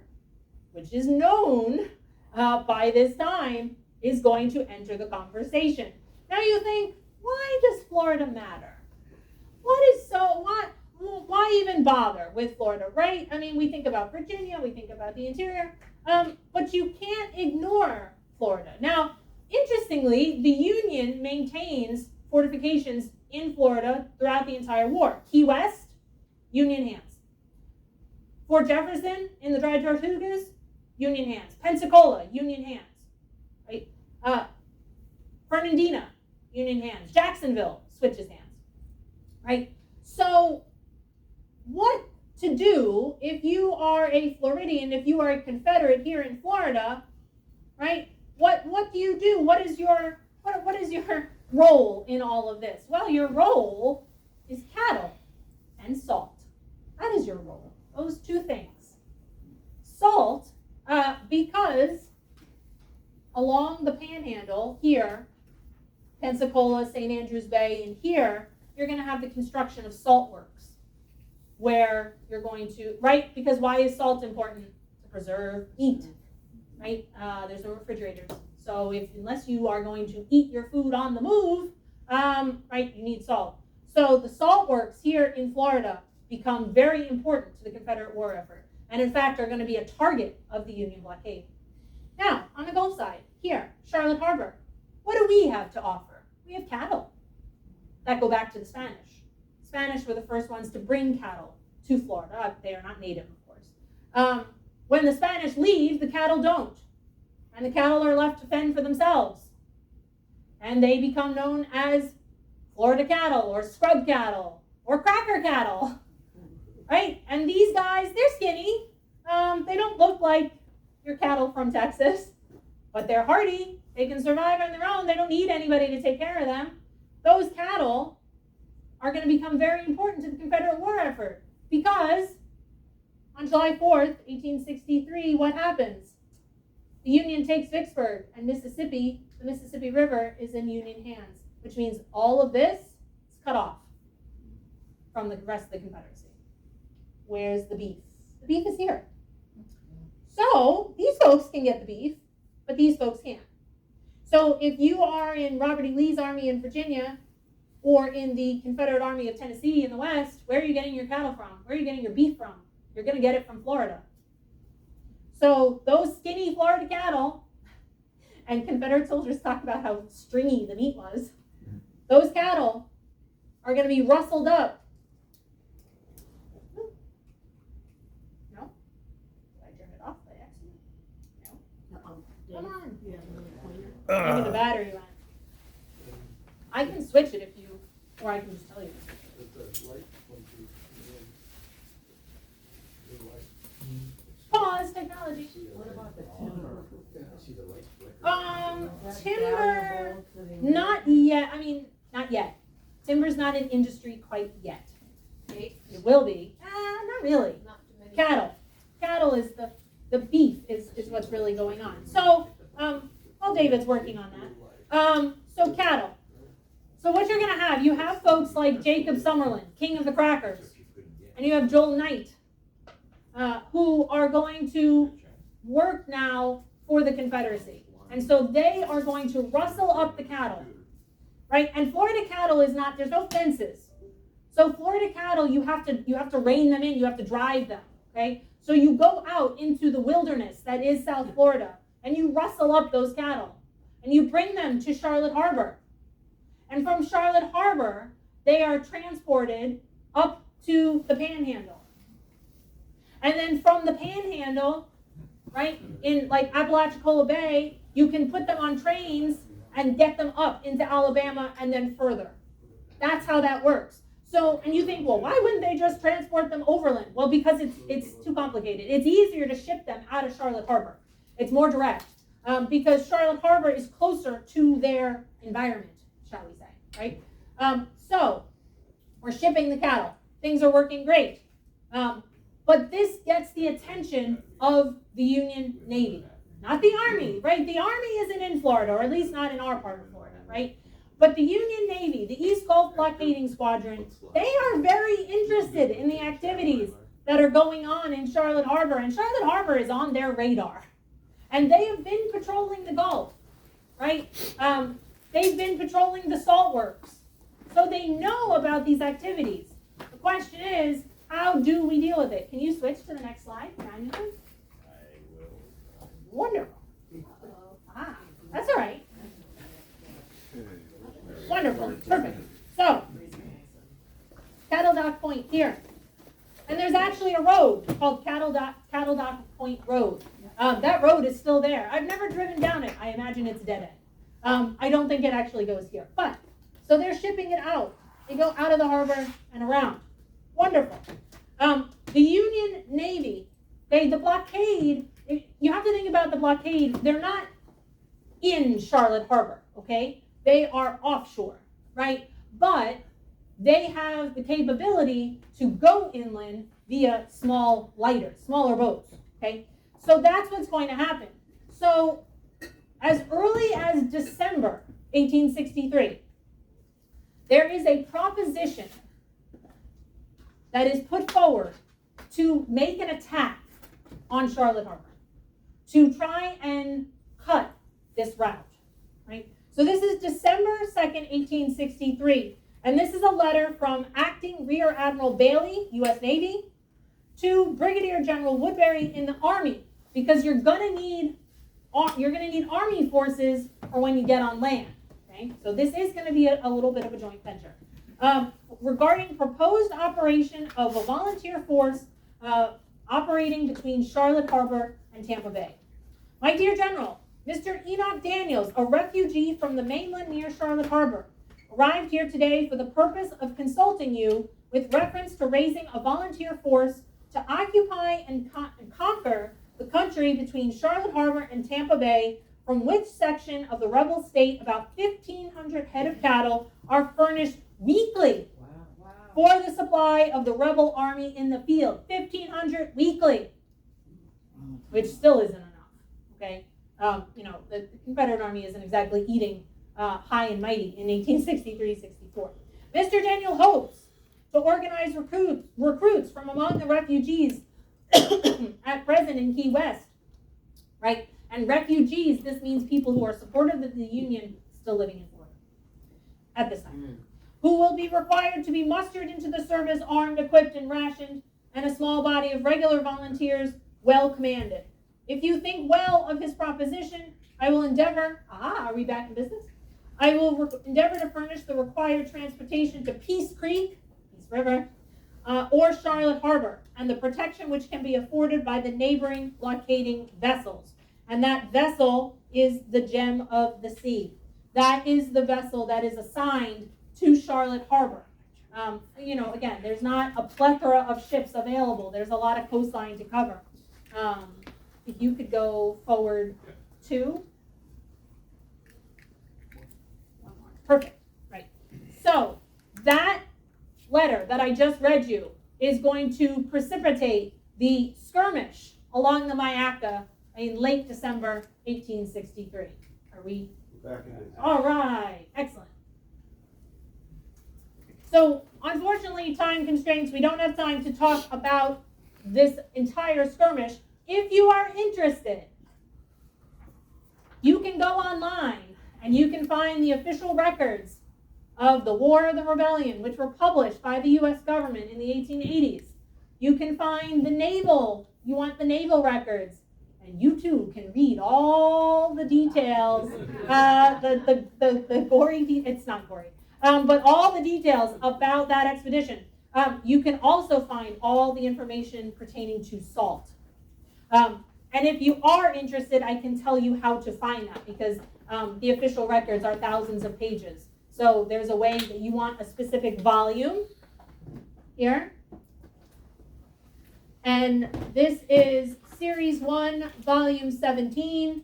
which is known by this time, is going to enter the conversation. Now you think, why does Florida matter? Why even bother with Florida, right? I mean, we think about Virginia, we think about the interior, but you can't ignore Florida. Now, interestingly, the Union maintains fortifications in Florida throughout the entire war. Key West, Union hands. Fort Jefferson in the Dry Tortugas, Union hands. Pensacola, Union hands. Right? Fernandina, Union hands. Jacksonville, switches hands, right? So what to do if you are a Floridian, if you are a Confederate here in Florida, right? What do you do? What is your role in all of this? Well, your role is cattle and salt. That is your role. Those two things. Salt, because along the panhandle here, Pensacola, St. Andrews Bay, and here, you're going to have the construction of salt works, where you're going to, right? Because why is salt important? To preserve meat, right? There's no refrigerators. So unless you are going to eat your food on the move, right, you need salt. So the salt works here in Florida become very important to the Confederate war effort, and in fact are going to be a target of the Union blockade. Now, on the Gulf side, here, Charlotte Harbor, what do we have to offer? We have cattle that go back to the Spanish. Spanish were the first ones to bring cattle to Florida. They are not native, of course. When the Spanish leave, the cattle don't. And the cattle are left to fend for themselves. And they become known as Florida cattle or scrub cattle or cracker cattle, right? And these guys, they're skinny. They don't look like your cattle from Texas, but they're hardy. They can survive on their own. They don't need anybody to take care of them. Those cattle are going to become very important to the Confederate war effort because on July 4th, 1863, what happens? The Union takes Vicksburg, and Mississippi, the Mississippi River, is in Union hands, which means all of this is cut off from the rest of the Confederacy. Where's the beef? The beef is here. So these folks can get the beef, but these folks can't. So if you are in Robert E. Lee's army in Virginia, or in the Confederate Army of Tennessee in the West, where are you getting your cattle from? Where are you getting your beef from? You're going to get it from Florida. So those skinny Florida cattle, and Confederate soldiers talk about how stringy the meat was, those cattle are going to be rustled up. No? Did I turn it off by accident? No? Come on. Maybe the battery went. I can switch it if you, or I can just tell you. Pause technology. What about the timber? Timber, not yet. I mean, not yet. Timber's not an industry quite yet. It will be. Not really. Not too many. Cattle is the beef is what's really going on. So, well, David's working on that. So cattle. So what you're going to have, you have folks like Jacob Summerlin, king of the crackers, and you have Joel Knight, who are going to work now for the Confederacy. And so they are going to rustle up the cattle, right? And Florida cattle is not, there's no fences. So Florida cattle, you have to rein them in, you have to drive them, okay? So you go out into the wilderness that is South Florida, and you rustle up those cattle, and you bring them to Charlotte Harbor. And from Charlotte Harbor, they are transported up to the Panhandle. And then from the Panhandle, right, in like Apalachicola Bay, you can put them on trains and get them up into Alabama and then further. That's how that works. So, and you think, well, why wouldn't they just transport them overland? Well, because it's too complicated. It's easier to ship them out of Charlotte Harbor. It's more direct because Charlotte Harbor is closer to their environment, shall we say, right? So we're shipping the cattle. Things are working great. But this gets the attention of the Union Navy, not the Army, right? The Army isn't in Florida, or at least not in our part of Florida, right? But the Union Navy, the East Gulf Blockading Squadron, they are very interested in the activities that are going on in Charlotte Harbor, and Charlotte Harbor is on their radar. And they have been patrolling the Gulf, right? They've been patrolling the salt works. So they know about these activities. The question is, how do we deal with it? Can you switch to the next slide manually? I will. Wonderful. That's all right. Wonderful. Perfect. So, Cattle Dock Point here. And there's actually a road called Cattle Dock Point Road. That road is still there. I've never driven down it. I imagine it's dead end. I don't think it actually goes here. But, So they're shipping it out. They go out of the harbor and around. Wonderful. The Union Navy, the blockade, you have to think about the blockade. They're not in Charlotte Harbor, okay? They are offshore, right? But they have the capability to go inland via smaller boats, okay? So that's what's going to happen. So as early as December 1863, there is a proposition that is put forward to make an attack on Charlotte Harbor, to try and cut this route, right? So this is December 2nd, 1863, and this is a letter from Acting Rear Admiral Bailey, U.S. Navy, to Brigadier General Woodbury in the Army, because you're gonna need Army forces for when you get on land. Okay, so this is going to be a little bit of a joint venture. Regarding proposed operation of a volunteer force operating between Charlotte Harbor and Tampa Bay. My dear General, Mr. Enoch Daniels, a refugee from the mainland near Charlotte Harbor, arrived here today for the purpose of consulting you with reference to raising a volunteer force to occupy and conquer the country between Charlotte Harbor and Tampa Bay, from which section of the rebel state about 1,500 head of cattle are furnished weekly for the supply of the rebel army in the field. 1,500 weekly, which still isn't enough, okay? The Confederate Army isn't exactly eating high and mighty in 1863-64. Mr. Daniel hopes to organize recruits from among the refugees at present in Key West, right? And refugees, this means people who are supportive of the Union still living in Florida at this time, who will be required to be mustered into the service armed, equipped, and rationed, and a small body of regular volunteers well commanded. If you think well of his proposition, I will endeavor, are we back in business? I will endeavor to furnish the required transportation to Peace Creek, Peace River, or Charlotte Harbor, and the protection which can be afforded by the neighboring blockading vessels. And that vessel is the Gem of the Sea. That is the vessel that is assigned to Charlotte Harbor. Again, there's not a plethora of ships available. There's a lot of coastline to cover. If you could go forward 2. One more. Perfect. Right. So that letter that I just read you is going to precipitate the skirmish along the Myakka in late December 1863. Are we Back in it. all right? Excellent. So unfortunately, time constraints, we don't have time to talk about this entire skirmish. If you are interested, you can go online and you can find the official records of the War of the Rebellion, which were published by the U.S. government in the 1880s. You can find the naval records, and you too can read all the details, the gory, it's not gory, but all the details about that expedition. You can also find all the information pertaining to salt. And if you are interested, I can tell you how to find that, because the official records are thousands of pages. So there's a way that you want a specific volume here. And this is Series 1, Volume 17,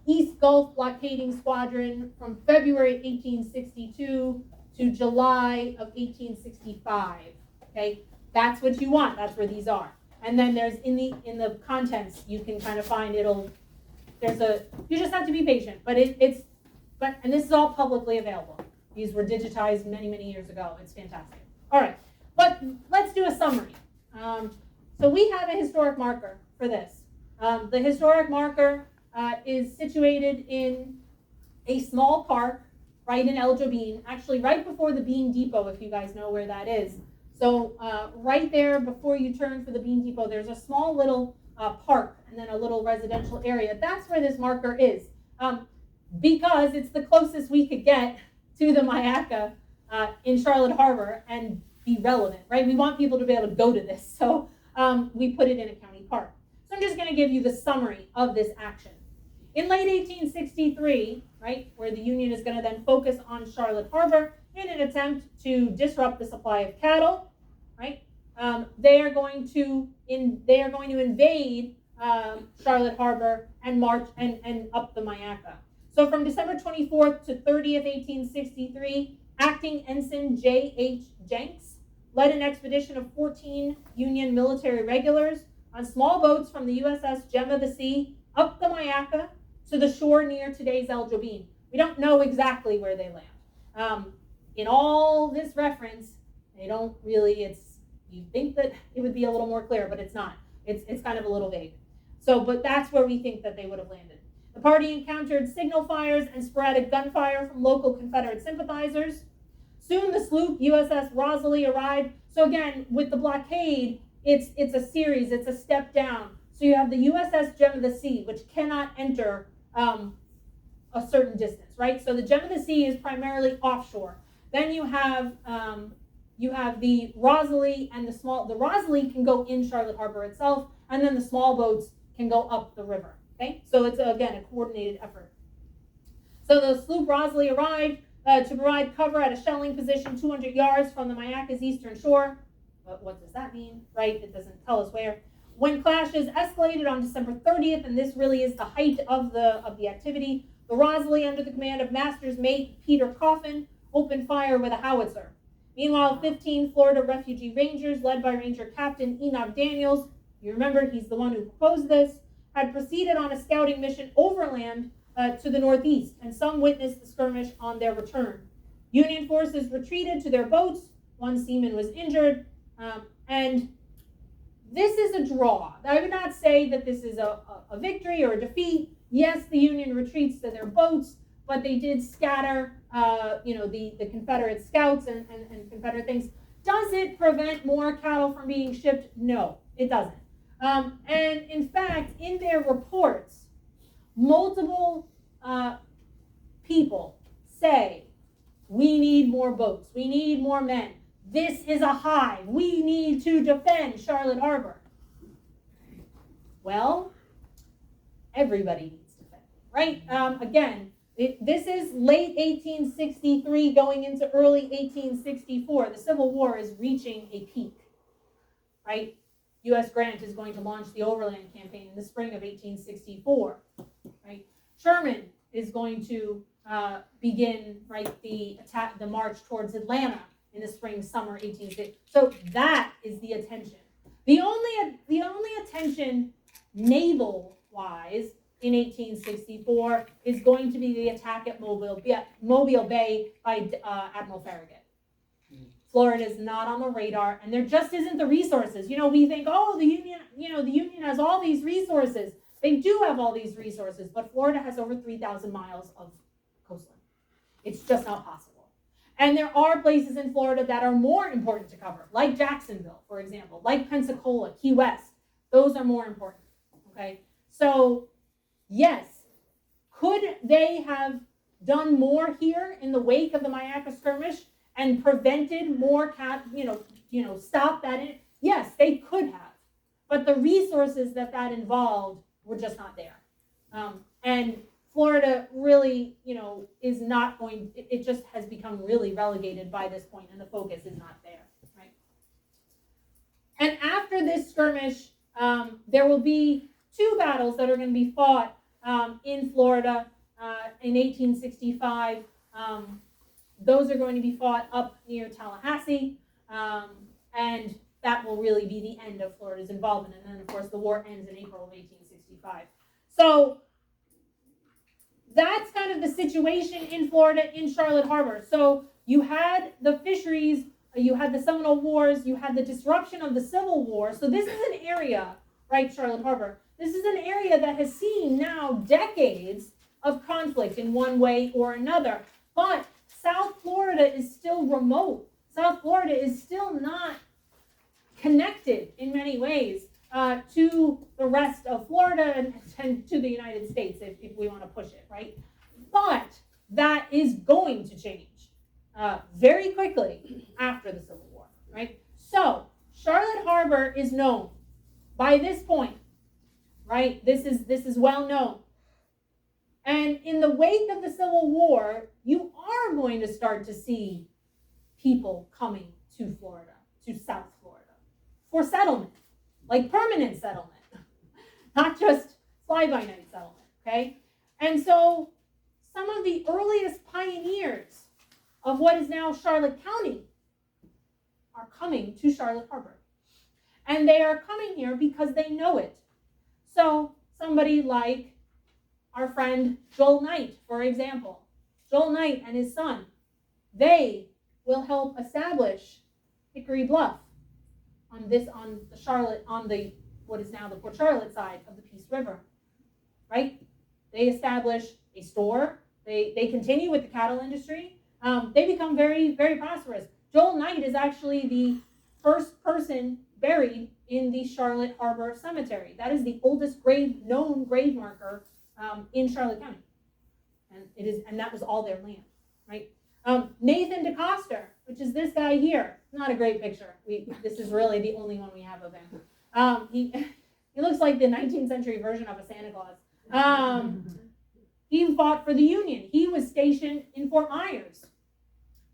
East Gulf Blockading Squadron from February 1862 to July of 1865. Okay, that's what you want. That's where these are. And then there's in the contents, you can kind of find you just have to be patient, and this is all publicly available. These were digitized many, many years ago. It's fantastic. All right, but let's do a summary. So we have a historic marker for this. The historic marker is situated in a small park right in El Jobin, actually right before the Bean Depot, if you guys know where that is. So right there before you turn for the Bean Depot, there's a small little park and then a little residential area. That's where this marker is, because it's the closest we could get to the Myakka in Charlotte Harbor and be relevant, right? We want people to be able to go to this, so we put it in a county park. So I'm just going to give you the summary of this action. In late 1863, right, where the Union is going to then focus on Charlotte Harbor in an attempt to disrupt the supply of cattle, right? They are going to invade Charlotte Harbor and march and up the Mayaca. So from December 24th to 30th, 1863, acting ensign J.H. Jenks led an expedition of 14 Union military regulars on small boats from the USS Gem of the Sea up the Mayaca to the shore near today's El Jobin. We don't know exactly where they land. In all this reference, they don't really, you'd think that it would be a little more clear, but it's not. It's kind of a little vague. So, but that's where we think that they would have landed. The party encountered signal fires and sporadic gunfire from local Confederate sympathizers. Soon the sloop USS Rosalie arrived. So again, with the blockade, it's a series, it's a step down. So you have the USS Gem of the Sea, which cannot enter a certain distance, right? So the Gem of the Sea is primarily offshore. Then you have the Rosalie and the Rosalie can go in Charlotte Harbor itself, and then the small boats can go up the river. Okay, so it's again a coordinated effort. So the sloop Rosalie arrived to provide cover at a shelling position 200 yards from the Mayaca's eastern shore. But what does that mean, right? It doesn't tell us where. When clashes escalated on December 30th, and this really is the height of the activity, the Rosalie, under the command of master's mate Peter Coffin, opened fire with a howitzer. Meanwhile, 15 Florida refugee rangers, led by Ranger Captain Enoch Daniels, you remember he's the one who proposed this, had proceeded on a scouting mission overland to the northeast, and some witnessed the skirmish on their return. Union forces retreated to their boats. One seaman was injured, and this is a draw. I would not say that this is a victory or a defeat. Yes, the Union retreats to their boats, but they did scatter, the Confederate scouts and Confederate things. Does it prevent more cattle from being shipped? No, it doesn't. And in fact, in their reports, multiple people say, we need more boats, we need more men. This is a hive. We need to defend Charlotte Harbor. Well, everybody needs to defend, right? Again, this is late 1863 going into early 1864. The Civil War is reaching a peak, right? U.S. Grant is going to launch the Overland Campaign in the spring of 1864, right? Sherman is going to begin, right, the march towards Atlanta in the spring, summer 1860. So that is the attention. The only attention naval-wise in 1864 is going to be the attack at Mobile Bay by Admiral Farragut. Florida is not on the radar, and there just isn't the resources. We think, the Union has all these resources. They do have all these resources, but Florida has over 3,000 miles of coastline. It's just not possible. And there are places in Florida that are more important to cover, like Jacksonville, for example, like Pensacola, Key West. Those are more important, okay? So, yes, could they have done more here in the wake of the Mayaca skirmish and prevented more stop that in? Yes, they could have. But the resources that involved were just not there. And Florida really, is not going, it just has become really relegated by this point, and the focus is not there, right? And after this skirmish, there will be two battles that are going to be fought in Florida in 1865. Those are going to be fought up near Tallahassee, and that will really be the end of Florida's involvement. And then, of course, the war ends in April of 1865. So that's kind of the situation in Florida, in Charlotte Harbor. So you had the fisheries, you had the Seminole Wars, you had the disruption of the Civil War. So this is an area, right, Charlotte Harbor, this is an area that has seen now decades of conflict in one way or another. But South Florida is still remote. South Florida is still not connected in many ways to the rest of Florida and to the United States, if we want to push it, right? But that is going to change very quickly after the Civil War, right? So Charlotte Harbor is known by this point, right? This is well known. And in the wake of the Civil War, you are going to start to see people coming to Florida, to South Florida, for settlement, like permanent settlement, not just fly-by-night settlement, okay? And so some of the earliest pioneers of what is now Charlotte County are coming to Charlotte Harbor. And they are coming here because they know it. So somebody like our friend Joel Knight, for example. Joel Knight and his son, they will help establish Hickory Bluff on the what is now the Port Charlotte side of the Peace River, right? They establish a store. They continue with the cattle industry. They become very, very prosperous. Joel Knight is actually the first person buried in the Charlotte Harbor Cemetery. That is the oldest known grave marker in Charlotte County, and that was all their land, right? Nathan DeCoster, which is this guy here. Not a great picture. This is really the only one we have of him. He looks like the 19th century version of a Santa Claus. He fought for the Union. He was stationed in Fort Myers.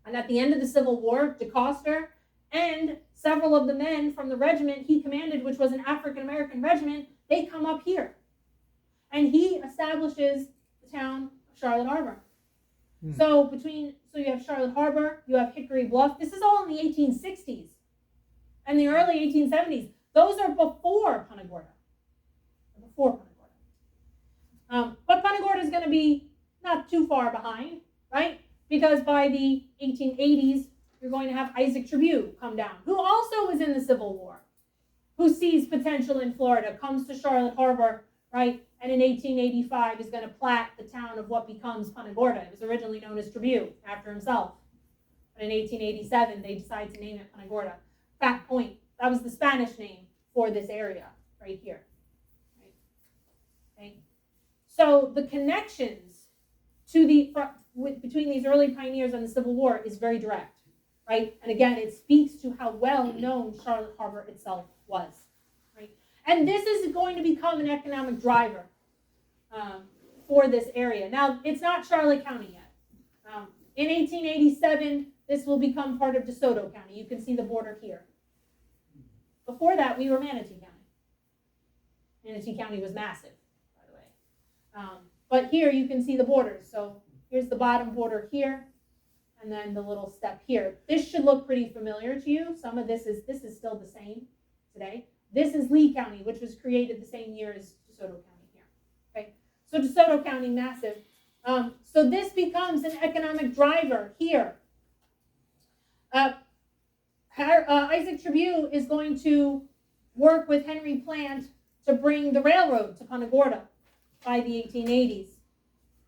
And at the end of the Civil War, DeCoster and several of the men from the regiment he commanded, which was an African-American regiment, they come up here. And he establishes the town of Charlotte Harbor. So you have Charlotte Harbor, you have Hickory Bluff. This is all in the 1860s and the early 1870s. Those are before Punta Gorda. But Punta Gorda is going to be not too far behind, right? Because by the 1880s, you're going to have Isaac Tribune come down, who also was in the Civil War, who sees potential in Florida, comes to Charlotte Harbor, right? And in 1885 is going to plat the town of what becomes Punta Gorda. It was originally known as Tribune, after himself. But in 1887, they decide to name it Punta Gorda. Fact point, that was the Spanish name for this area right here. Right? Okay. So the connections between these early pioneers and the Civil War is very direct, right? And again, it speaks to how well known Charlotte Harbor itself was, right? And this is going to become an economic driver for this area. Now, it's not Charlotte County yet. In 1887, this will become part of DeSoto County. You can see the border here. Before that, we were Manatee County. Manatee County was massive, by the way. But here you can see the borders. So here's the bottom border here, and then the little step here. This should look pretty familiar to you. Some of this is still the same today. This is Lee County, which was created the same year as DeSoto County here. Okay, so DeSoto County, massive. So this becomes an economic driver here. Isaac Tribune is going to work with Henry Plant to bring the railroad to Punta Gorda by the 1880s.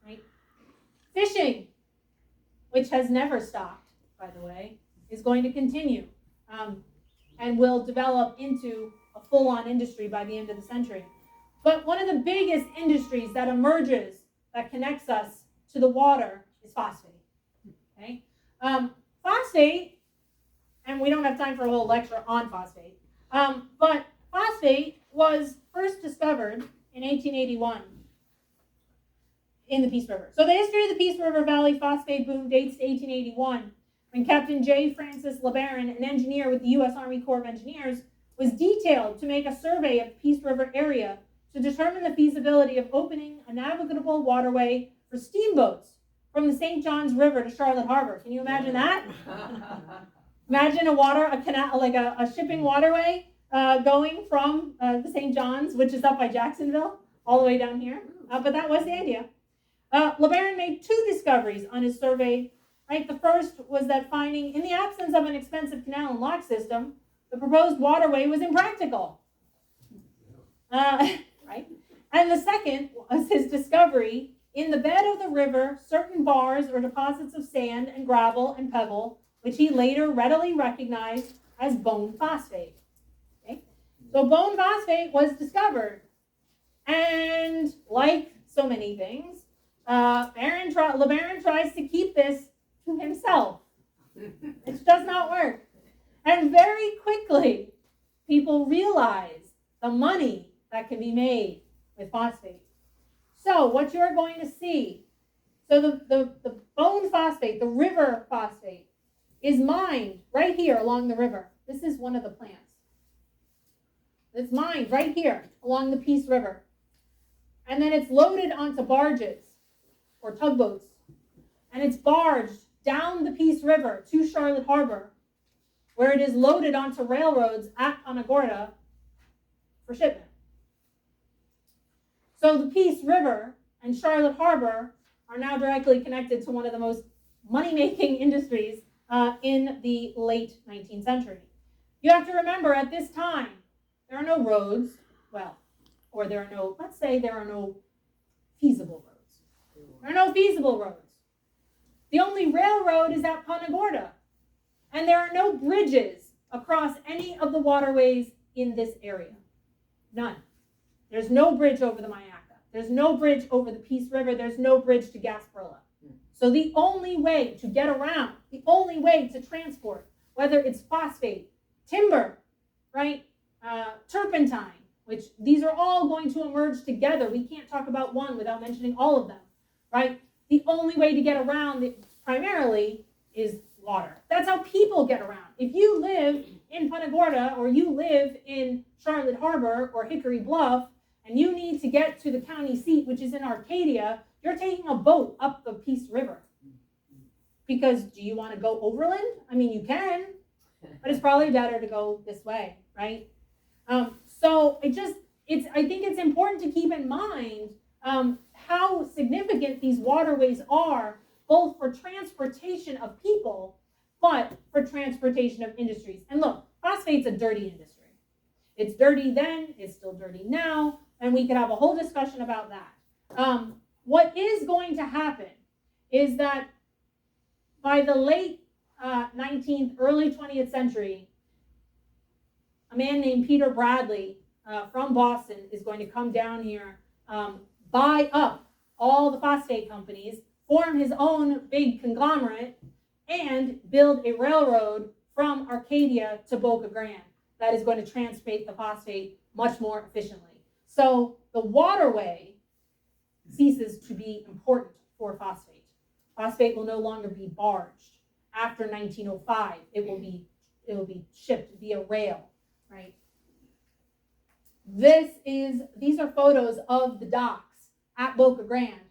Right? Fishing, which has never stopped, by the way, is going to continue and will develop into a full-on industry by the end of the century. But one of the biggest industries that emerges that connects us to the water is phosphate. Okay? Phosphate, and we don't have time for a whole lecture on phosphate, but phosphate was first discovered in 1881 in the Peace River. So the history of the Peace River Valley phosphate boom dates to 1881, when Captain J. Francis LeBaron, an engineer with the U.S. Army Corps of Engineers, was detailed to make a survey of the Peace River area to determine the feasibility of opening a navigable waterway for steamboats from the St. Johns River to Charlotte Harbor. Can you imagine that? Imagine a canal, like a shipping waterway going from the St. Johns, which is up by Jacksonville, all the way down here. But that was the idea. LeBaron made two discoveries on his survey. Right, the first was that finding, in the absence of an expensive canal and lock system, the proposed waterway was impractical. Right, and the second was his discovery in the bed of the river, certain bars or deposits of sand and gravel and pebble, which he later readily recognized as bone phosphate. Okay? So bone phosphate was discovered, and like so many things, LeBaron tries to keep this to himself. It does not work. And very quickly, people realize the money that can be made with phosphate. So what you're going to see, so the bone phosphate, the river phosphate, is mined right here along the river. This is one of the plants. It's mined right here along the Peace River. And then it's loaded onto barges or tugboats. And it's barged down the Peace River to Charlotte Harbor, where it is loaded onto railroads at Punta Gorda for shipment. So the Peace River and Charlotte Harbor are now directly connected to one of the most money-making industries in the late 19th century. You have to remember, at this time, there are no roads, or there are no, let's say there are no feasible roads. There are no feasible roads. The only railroad is at Punta Gorda. And there are no bridges across any of the waterways in this area. None. There's no bridge over the Mayaca. There's no bridge over the Peace River. There's no bridge to Gasparilla. So the only way to get around, the only way to transport, whether it's phosphate, timber, right, turpentine, which these are all going to emerge together. We can't talk about one without mentioning all of them, right? The only way to get around primarily is water. That's how people get around. If you live in Punta Gorda or you live in Charlotte Harbor or Hickory Bluff and you need to get to the county seat, which is in Arcadia, you're taking a boat up the Peace River. Because do you want to go overland? I mean, you can, but it's probably better to go this way, right? So I think it's important to keep in mind how significant these waterways are, both for transportation of people, but for transportation of industries. And look, phosphate's a dirty industry. It's dirty then, it's still dirty now, and we could have a whole discussion about that. What is going to happen is that by the late 19th, early 20th century, a man named Peter Bradley from Boston is going to come down here, buy up all the phosphate companies, form his own big conglomerate, and build a railroad from Arcadia to Boca Grande that is going to transport the phosphate much more efficiently. So the waterway ceases to be important for phosphate. Phosphate will no longer be barged. After 1905, it will be shipped via rail, right? These are photos of the docks at Boca Grande.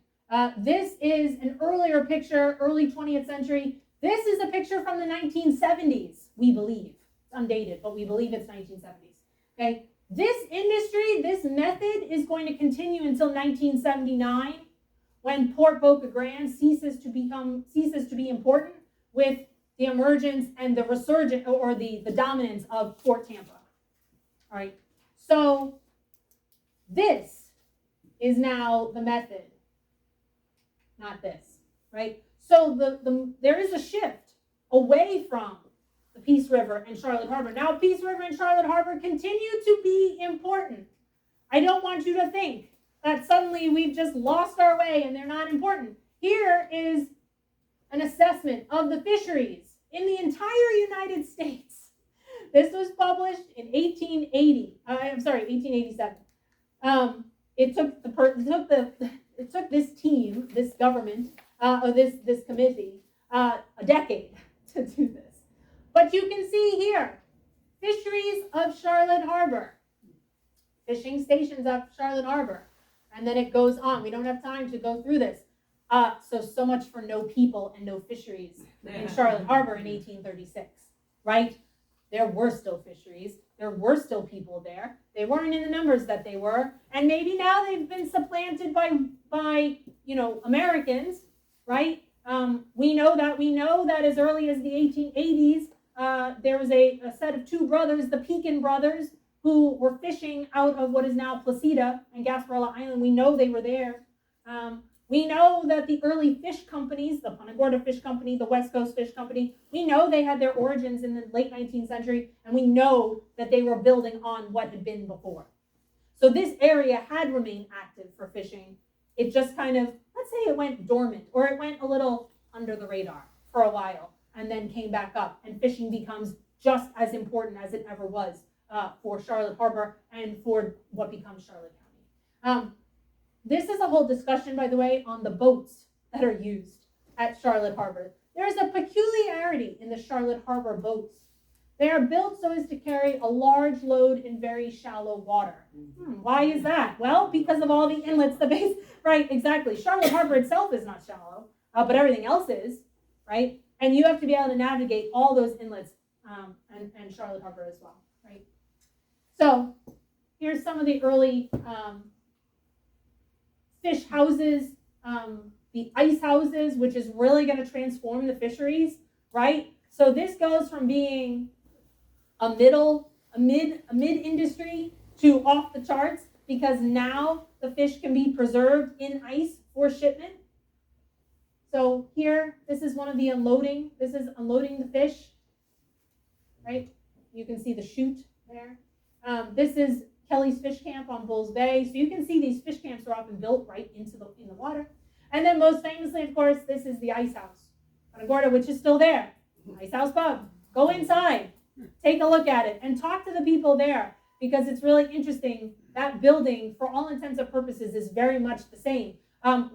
This is an earlier picture, early 20th century. This is a picture from the 1970s, we believe. It's undated, but we believe it's 1970s. Okay? This industry, this method is going to continue until 1979, when Port Boca Grande ceases to be important with the emergence and the resurgence or the dominance of Fort Tampa. All right. So this is now the method, not this, right? So there is a shift away from the Peace River and Charlotte Harbor. Now, Peace River and Charlotte Harbor continue to be important. I don't want you to think that suddenly we've just lost our way and they're not important. Here is an assessment of the fisheries in the entire United States. This was published in 1887. It took this team, this government, or this committee, a decade to do this. But you can see here, fisheries of Charlotte Harbor, fishing stations of Charlotte Harbor, and then it goes on. We don't have time to go through this. So much for no people and no fisheries in Charlotte Harbor in 1836, right? There were still fisheries. There were still people there. They weren't in the numbers that they were. And maybe now they've been supplanted by Americans, right? We know that as early as the 1880s, there was a set of two brothers, the Pekin brothers, who were fishing out of what is now Placida and Gasparilla Island. We know they were there. We know that the early fish companies, the Punta Gorda Fish Company, the West Coast Fish Company, we know they had their origins in the late 19th century, and we know that they were building on what had been before. So this area had remained active for fishing. It just kind of, let's say it went dormant, or it went a little under the radar for a while, and then came back up, and fishing becomes just as important as it ever was for Charlotte Harbor and for what becomes Charlotte County. this is a whole discussion, by the way, on the boats that are used at Charlotte Harbor. There is a peculiarity in the Charlotte Harbor boats. They are built so as to carry a large load in very shallow water. Why is that? Well, because of all the inlets, the base, right, exactly. Charlotte Harbor itself is not shallow, but everything else is, right? And you have to be able to navigate all those inlets and Charlotte Harbor as well, right? So here's some of the early fish houses, the ice houses, which is really going to transform the fisheries, right? So this goes from being a mid industry to off the charts, because now the fish can be preserved in ice for shipment. So here, this is one of the unloading. This is unloading the fish, right? You can see the chute there. This is Kelly's Fish Camp on Bulls Bay. So you can see these fish camps are often built right in the water. And then most famously, of course, this is the Ice House, Punta Gorda, which is still there. Ice House Pub. Go inside, take a look at it, and talk to the people there, because it's really interesting. That building, for all intents and purposes, is very much the same.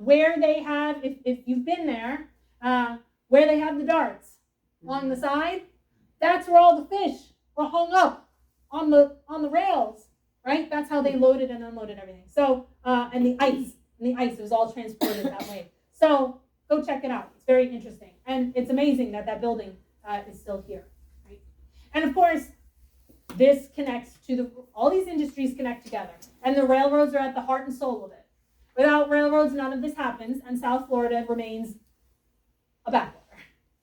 Where they have, if you've been there, where they have the darts along the side, that's where all the fish were hung up on the rails, right? That's how they loaded and unloaded everything. So, and the ice was all transported that way. So go check it out. It's very interesting. And it's amazing that building is still here, right? And of course, this connects to all these industries connect together. And the railroads are at the heart and soul of it. Without railroads, none of this happens, and South Florida remains a backwater,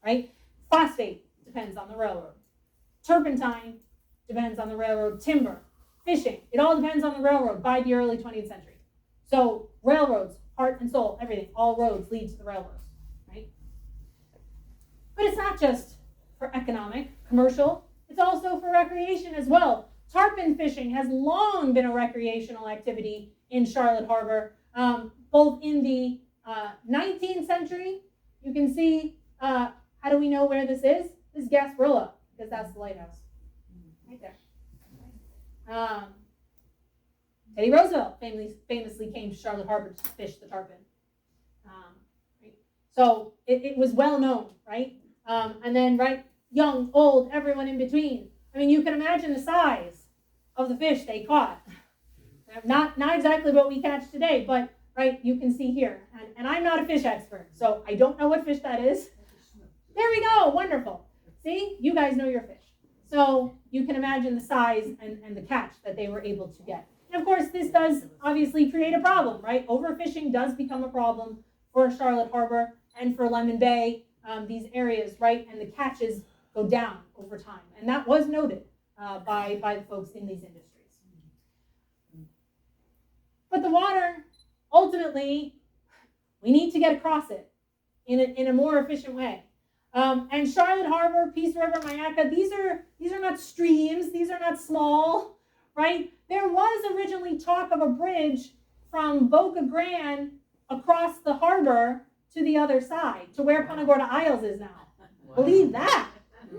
right? Phosphate depends on the railroad. Turpentine depends on the railroad. Timber, fishing, it all depends on the railroad by the early 20th century. So railroads, heart and soul, everything, all roads lead to the railroads, right? But it's not just for economic, commercial, it's also for recreation as well. Tarpon fishing has long been a recreational activity in Charlotte Harbor, both in the 19th century. You can see, how do we know where this is? This is Gasparilla, because that's the lighthouse, right there. Teddy Roosevelt famously came to Charlotte Harbor to fish the tarpon. Right? So it was well known, right? And then, right, young, old, everyone in between. I mean, you can imagine the size of the fish they caught. Not exactly what we catch today, but right, you can see here. And I'm not a fish expert, so I don't know what fish that is. There we go, wonderful. See, you guys know your fish. So you can imagine the size and the catch that they were able to get. And of course, this does obviously create a problem, right? Overfishing does become a problem for Charlotte Harbor and for Lemon Bay, these areas, right? And the catches go down over time. And that was noted by the folks in these industries. But the water, ultimately, we need to get across it in a more efficient way. And Charlotte Harbor, Peace River, Mayaca, these are not streams, these are not small, right? There was originally talk of a bridge from Boca Grande across the harbor to the other side, to where Punta Gorda Isles is now. Wow. Believe that.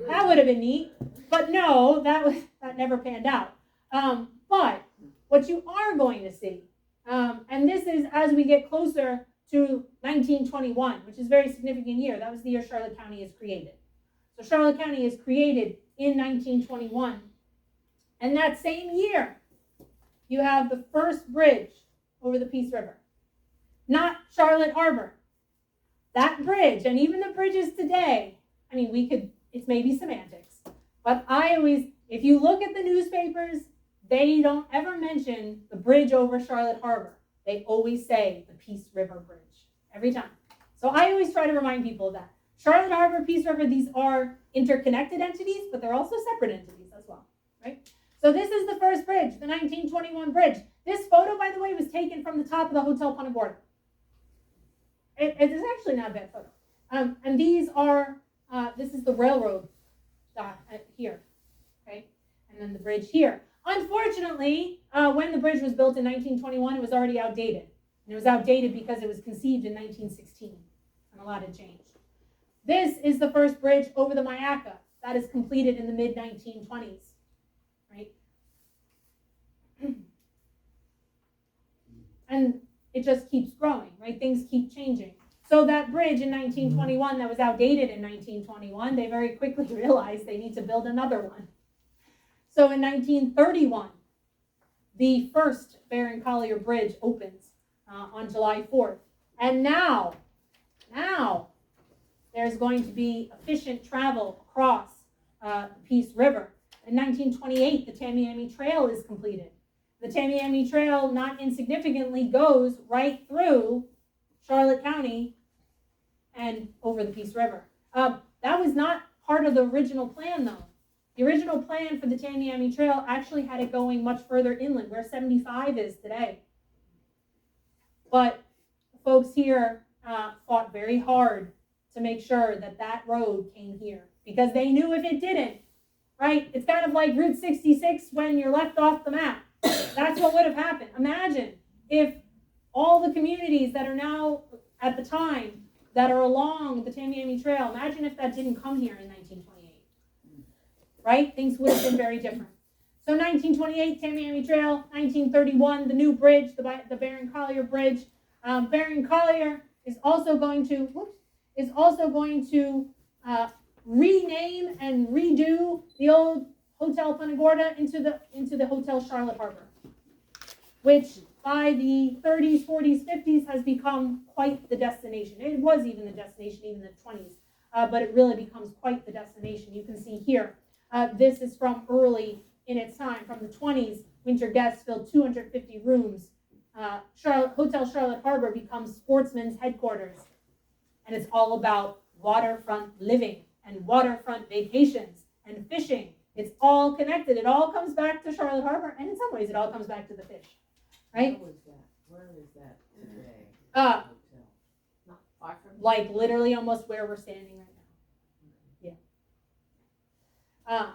That would have been neat. But no, that never panned out. But what you are going to see, and this is as we get closer to 1921, which is a very significant year. That was the year Charlotte County is created. So Charlotte County is created in 1921. And that same year, you have the first bridge over the Peace River. Not Charlotte Harbor. That bridge, and even the bridges today, I mean, it's maybe semantics. But if you look at the newspapers, they don't ever mention the bridge over Charlotte Harbor. They always say the Peace River Bridge, every time. So I always try to remind people of that. Charlotte Harbor, Peace River, these are interconnected entities, but they're also separate entities as well, right? So this is the first bridge, the 1921 bridge. This photo, by the way, was taken from the top of the Hotel Punta Gorda. It is actually not a bad photo. And these are, this is the railroad here, okay? And then the bridge here. Unfortunately, when the bridge was built in 1921, it was already outdated. And it was outdated because it was conceived in 1916, and a lot had changed. This is the first bridge over the Mayaca. That is completed in the mid-1920s, right? And it just keeps growing, right? Things keep changing. So that bridge in 1921 that was outdated in 1921, they very quickly realized they need to build another one. So in 1931, the first Baron Collier Bridge opens on July 4th. And now, there's going to be efficient travel across the Peace River. In 1928, the Tamiami Trail is completed. The Tamiami Trail, not insignificantly, goes right through Charlotte County and over the Peace River. That was not part of the original plan, though. The original plan for the Tamiami Trail actually had it going much further inland, where 75 is today. But folks here fought very hard to make sure that that road came here, because they knew if it didn't, right? It's kind of like Route 66 when you're left off the map. That's what would have happened. Imagine if all the communities that are now, at the time, that are along the Tamiami Trail, imagine if that didn't come here in 1928, right? Things would have been very different. So 1928, Tamiami Trail. 1931, the new bridge, the Baron Collier Bridge. Baron Collier is also going to rename and redo the old Hotel Punta Gorda into the Hotel Charlotte Harbor, which by the 30s, 40s, 50s has become quite the destination. It was even the destination even in the 20s, but it really becomes quite the destination. You can see here, this is from early in its time, from the 20s. Winter guests filled 250 rooms. Hotel Charlotte Harbor becomes sportsmen's headquarters, and it's all about waterfront living and waterfront vacations and fishing. It's all connected. It all comes back to Charlotte Harbor, and in some ways it all comes back to the fish, right? Where is that today? Uh, Not far from like literally almost where we're standing right now. Yeah.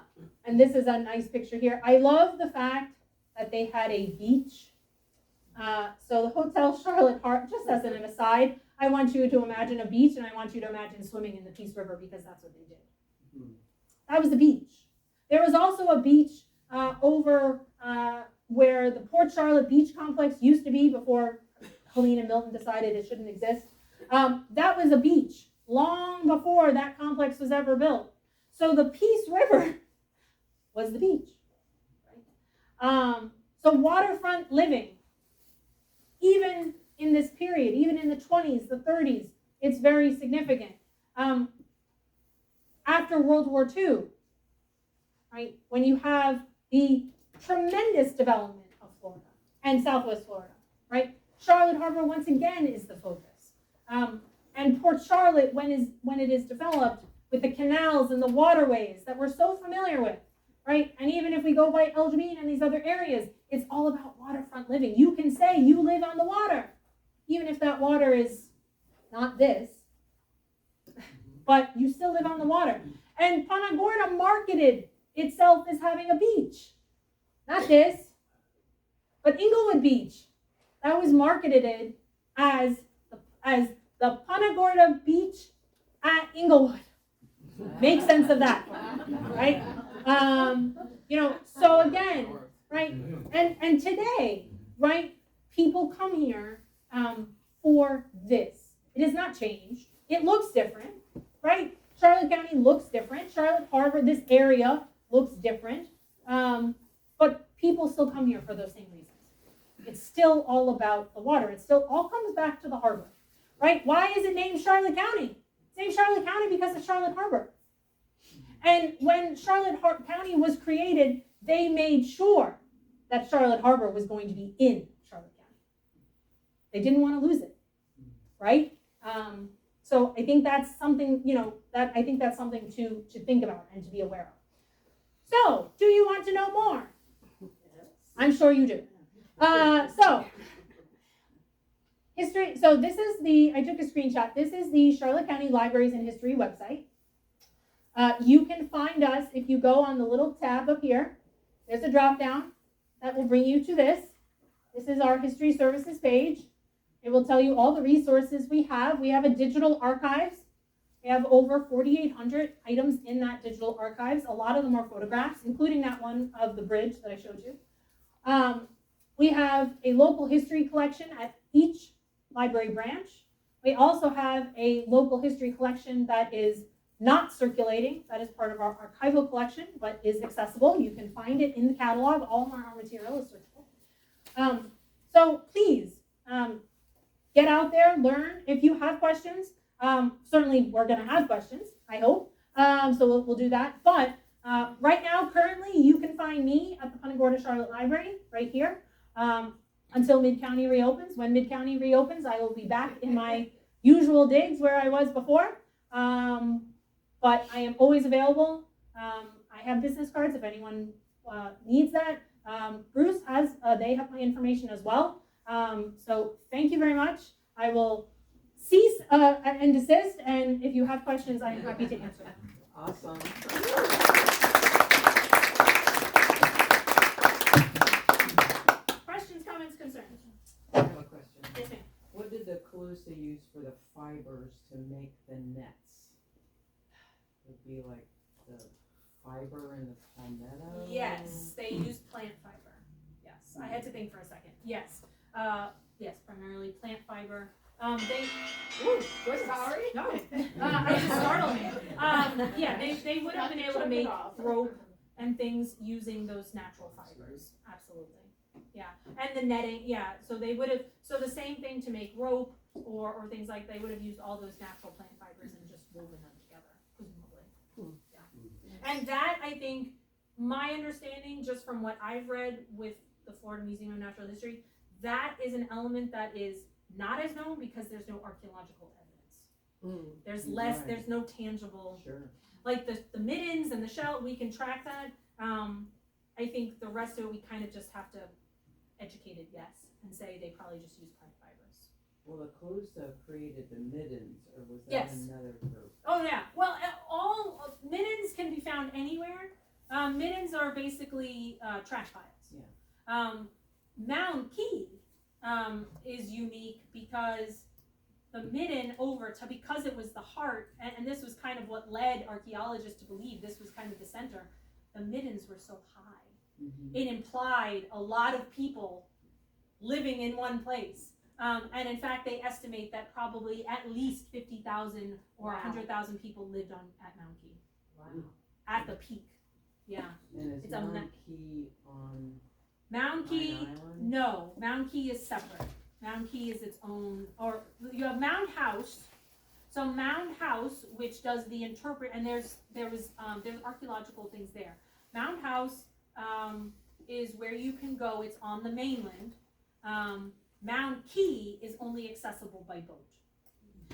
And this is a nice picture here. I love the fact that they had a beach. So the Hotel Charlotte Harbor, just as an aside, I want you to imagine a beach, and I want you to imagine swimming in the Peace River, because that's what they did. That was the beach. There was also a beach over where the Port Charlotte Beach Complex used to be before Helene and Milton decided it shouldn't exist. That was a beach long before that complex was ever built. So the Peace River was the beach. Right? So waterfront living, even in this period, even in the 20s, the 30s, it's very significant. After World War II, right, when you have the tremendous development of Florida and Southwest Florida, right, Charlotte Harbor once again is the focus. And Port Charlotte, when it is developed with the canals and the waterways that we're so familiar with, right, and even if we go by El Jabin and these other areas, it's all about waterfront living. You can say you live on the water, even if that water is not this, but you still live on the water. And Punta Gorda marketed itself as having a beach. Not this, but Inglewood Beach. That was marketed as the Punta Gorda Beach at Inglewood. Make sense of that, right? So again, right? And today, right, people come here for this. It has not changed. It looks different, right? Charlotte County looks different. Charlotte Harbor, this area looks different. But people still come here for those same reasons. It's still all about the water. It still all comes back to the harbor, right? Why is it named Charlotte County? It's named Charlotte County because of Charlotte Harbor. And when Charlotte County was created, they made sure that Charlotte Harbor was going to be in Charlotte County. They didn't want to lose it, right? So I think that's something, that's something to think about and to be aware of. So, do you want to know more? I'm sure you do. History. So this is I took a screenshot. This is the Charlotte County Libraries and History website. You can find us if you go on the little tab up here. There's a drop down that will bring you to this. This is our History Services page. It will tell you all the resources we have. We have a digital archives. We have over 4,800 items in that digital archives. A lot of them are photographs, including that one of the bridge that I showed you. We have a local history collection at each library branch. We also have a local history collection that is not circulating. That is part of our archival collection, but is accessible. You can find it in the catalog. All of our material is searchable. So please get out there, learn. If you have questions, certainly we're going to have questions, I hope. So we'll do that. But right now, currently, you can find me at the Punta Gorda Charlotte Library right here until Mid-County reopens. When Mid-County reopens, I will be back in my usual digs where I was before. But I am always available. I have business cards if anyone needs that. Bruce has, they have my information as well. So thank you very much. I will cease and desist, and if you have questions, I'm happy to answer them. Awesome. Questions, comments, concerns? I have a question. Yes, ma'am. What did the Calusa use for the fibers to make the nets? Would be like the fiber in the palmetto? Yes, they use plant fiber. Yes, I had to think for a second. Yes, yes, primarily plant fiber. Ooh, Sorry? no, I just startled me. Yeah, they would have been able to make rope and things using those natural fibers. Absolutely. Yeah, and the netting. Yeah, so they would have. So the same thing to make rope or things like they would have used all those natural plant fibers and just woven them together, presumably. Yeah, and that I think my understanding, just from what I've read with the Florida Museum of Natural History, that is an element that is not as known because there's no archaeological evidence. There's less. Right. There's no tangible. Sure. Like the middens and the shell, we can track that. I think the rest of it, we kind of just have to educated guess and say they probably just use plant fibers. Well, the Calusa created the middens, or was that Yes. another group? Oh yeah. Well, all middens can be found anywhere. Middens are basically trash piles. Yeah. Mound Key is unique because the midden because it was the heart, and this was kind of what led archaeologists to believe this was kind of the center. The middens were so high. Mm-hmm. It implied a lot of people living in one place. And in fact, they estimate that probably at least 50,000 or 100,000 people lived at Mount Key. Wow. At the peak. Yeah. And is It's a Mount Key on Mount Key, Pine Island? no. Mount Key is separate. Mount Key is its own, or you have Mound House. So Mound House, which does the and there's archaeological things there. Mound House is where you can go. It's on the mainland. Mound Key is only accessible by boat,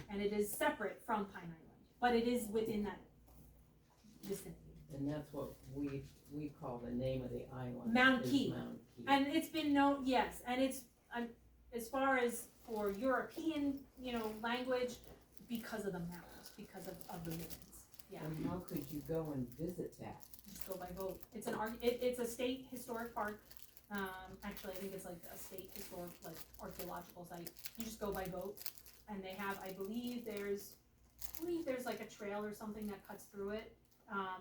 and it is separate from Pine Island, but it is within that vicinity. And that's what we call the name of the island. Mount is Key. Mount Key. And it's been known, yes, and it's as far as for European, language, because of the mountains, because of the middens. Yeah. And how could you go and visit that? Just go by boat. It's a state historic park. Actually, I think it's like a state historic, archaeological site. You just go by boat, and they have, I believe there's like a trail or something that cuts through it.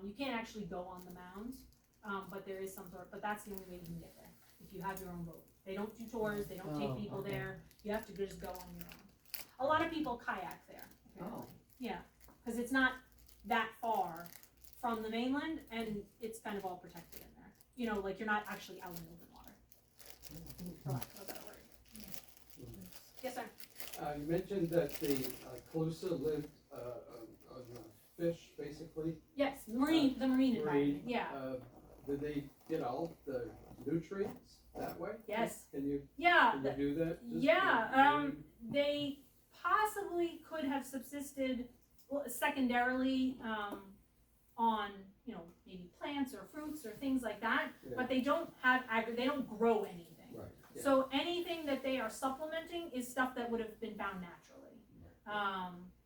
You can't actually go on the mounds, but there is some sort. But that's the only way you can get there if you have your own boat. They don't do tours. They don't take people there. You have to just go on your own. A lot of people kayak there. Apparently. Yeah, because it's not that far from the mainland, and it's kind of all protected in there. You're not actually out in open water. For lack of a better word. Yes, sir. You mentioned that the Calusa lived on fish, basically. Yes, the marine environment. Yeah. Did they get all the nutrients that way? Yes. Can you Yeah. do that? Just Yeah. They possibly could have subsisted secondarily on maybe plants or fruits or things like that, Yeah. but they don't have they don't grow anything. Right. Yeah. So anything that they are supplementing is stuff that would have been found naturally.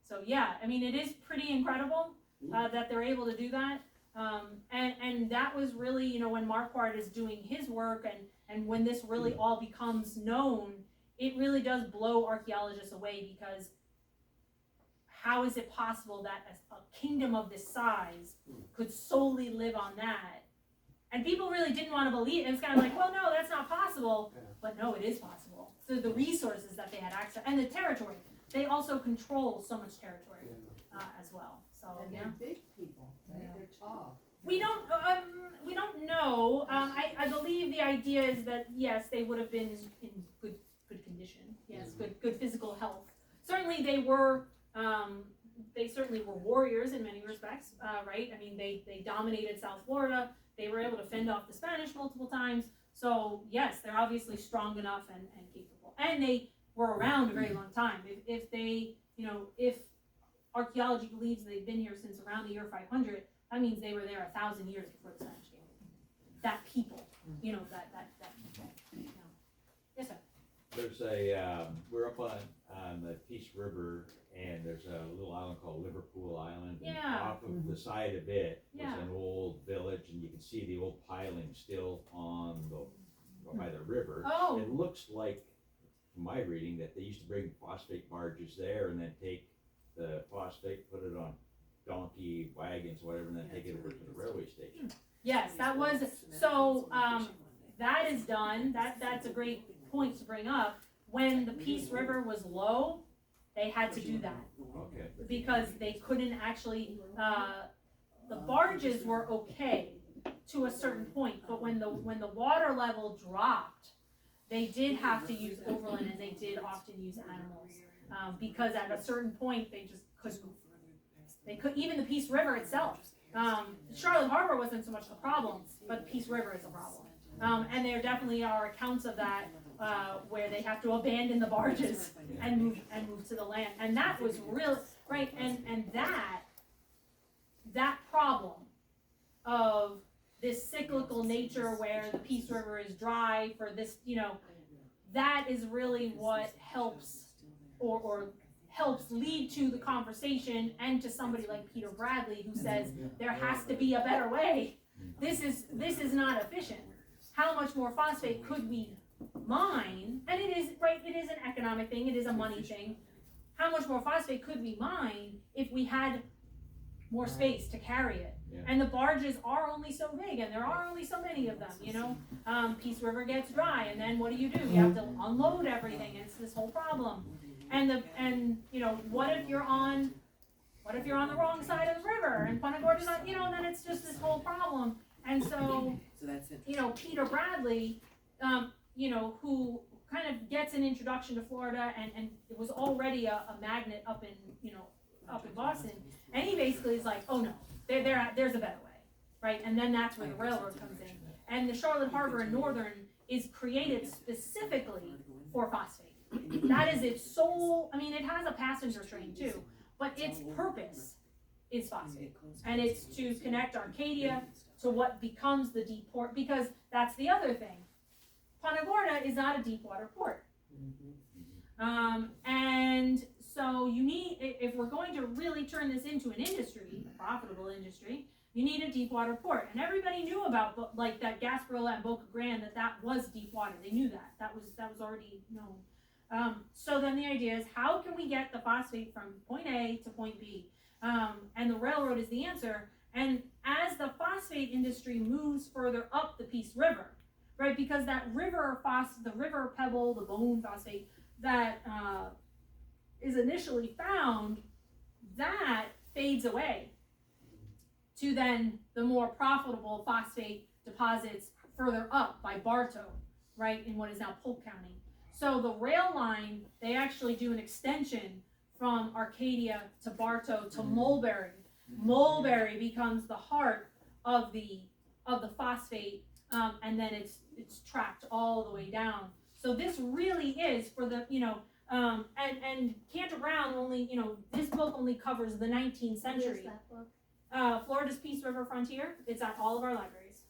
So yeah, I mean it is pretty incredible that they're able to do that. And that was really when Marquardt is doing his work and when this really all becomes known, it really does blow archaeologists away because how is it possible that a kingdom of this size could solely live on that And people really didn't want to believe it. It's kind of like, well, no, that's not possible. Yeah. But no, it is possible. So the resources that they had access, and the territory, they also control so much territory as well. So And yeah. they're big people, right? They're tall. We don't know. I believe the idea is that yes, they would have been in good condition. Yes, good physical health. Certainly they were. They certainly were warriors in many respects, right? I mean, they dominated South Florida. They were able to fend off the Spanish multiple times. So yes, they're obviously strong enough and capable, and they were around a very long time. If they, if archaeology believes they've been here since around the year 500, that means they were there 1,000 years before the Spanish came. That people, Yes, sir. There's we're up on the Peace River, and there's a little island called Liverpool Island. And Yeah. off of the side of it was Yeah. an old village, and you can see the old piling still by the river. Oh. It looks like, from my reading, that they used to bring phosphate barges there and then take the phosphate, put it on donkey wagons, whatever, and then take it over to the railway station. Yes, that was so. That is done. That's a great point to bring up. When the Peace River was low, they had to do that Okay. because they couldn't actually. The barges were okay to a certain point, but when the water level dropped, they did have to use overland, and they did often use animals because at a certain point they just couldn't. They could even the Peace River itself. Charlotte Harbor wasn't so much the problem, but Peace River is a problem. And there definitely are accounts of that where they have to abandon the barges and move to the land. And that was real, right? And that problem of this cyclical nature where the Peace River is dry for this, that is really what helps or helps lead to the conversation and to somebody like Peter Bradley who says there has to be a better way. This is not efficient. How much more phosphate could we mine? And it is right, it is an economic thing, it is a money thing. How much more phosphate could we mine if we had more space to carry it? Yeah. And the barges are only so big, and there are only so many of them, Peace River gets dry, and then what do? You have to unload everything, and it's this whole problem. And what if you're on the wrong side of the river, and Punta Gorda's on, and then it's just this whole problem. And so that's it. Peter Bradley, who kind of gets an introduction to Florida, and it was already a magnet up in Boston, and he basically is like, oh no, there's a better way, right? And then that's where the railroad comes in, and the Charlotte Harbor in Northern is created specifically for phosphate. That is its sole. I mean, it has a passenger train too, but its purpose is phosphate, and it's to connect Arcadia to what becomes the deep port, because that's the other thing. Punta Gorda is not a deep water port. And so you need, if we're going to really turn this into an industry, a profitable industry, you need a deep water port. And everybody knew about like that Gasparilla and Boca Grande, that was deep water. They knew that. That was already known. So then the idea is, how can we get the phosphate from point A to point B? And the railroad is the answer. And as the phosphate industry moves further up the Peace River, right, because that the river pebble, the bone phosphate that is initially found, that fades away to then the more profitable phosphate deposits further up by Bartow, right, in what is now Polk County. So the rail line, they actually do an extension from Arcadia to Bartow to Mulberry. Mulberry becomes the heart of the phosphate, and then it's tracked all the way down. So this really is for the and Cantor Brown only this book only covers the 19th century. What is that book? Florida's Peace River Frontier. It's at all of our libraries.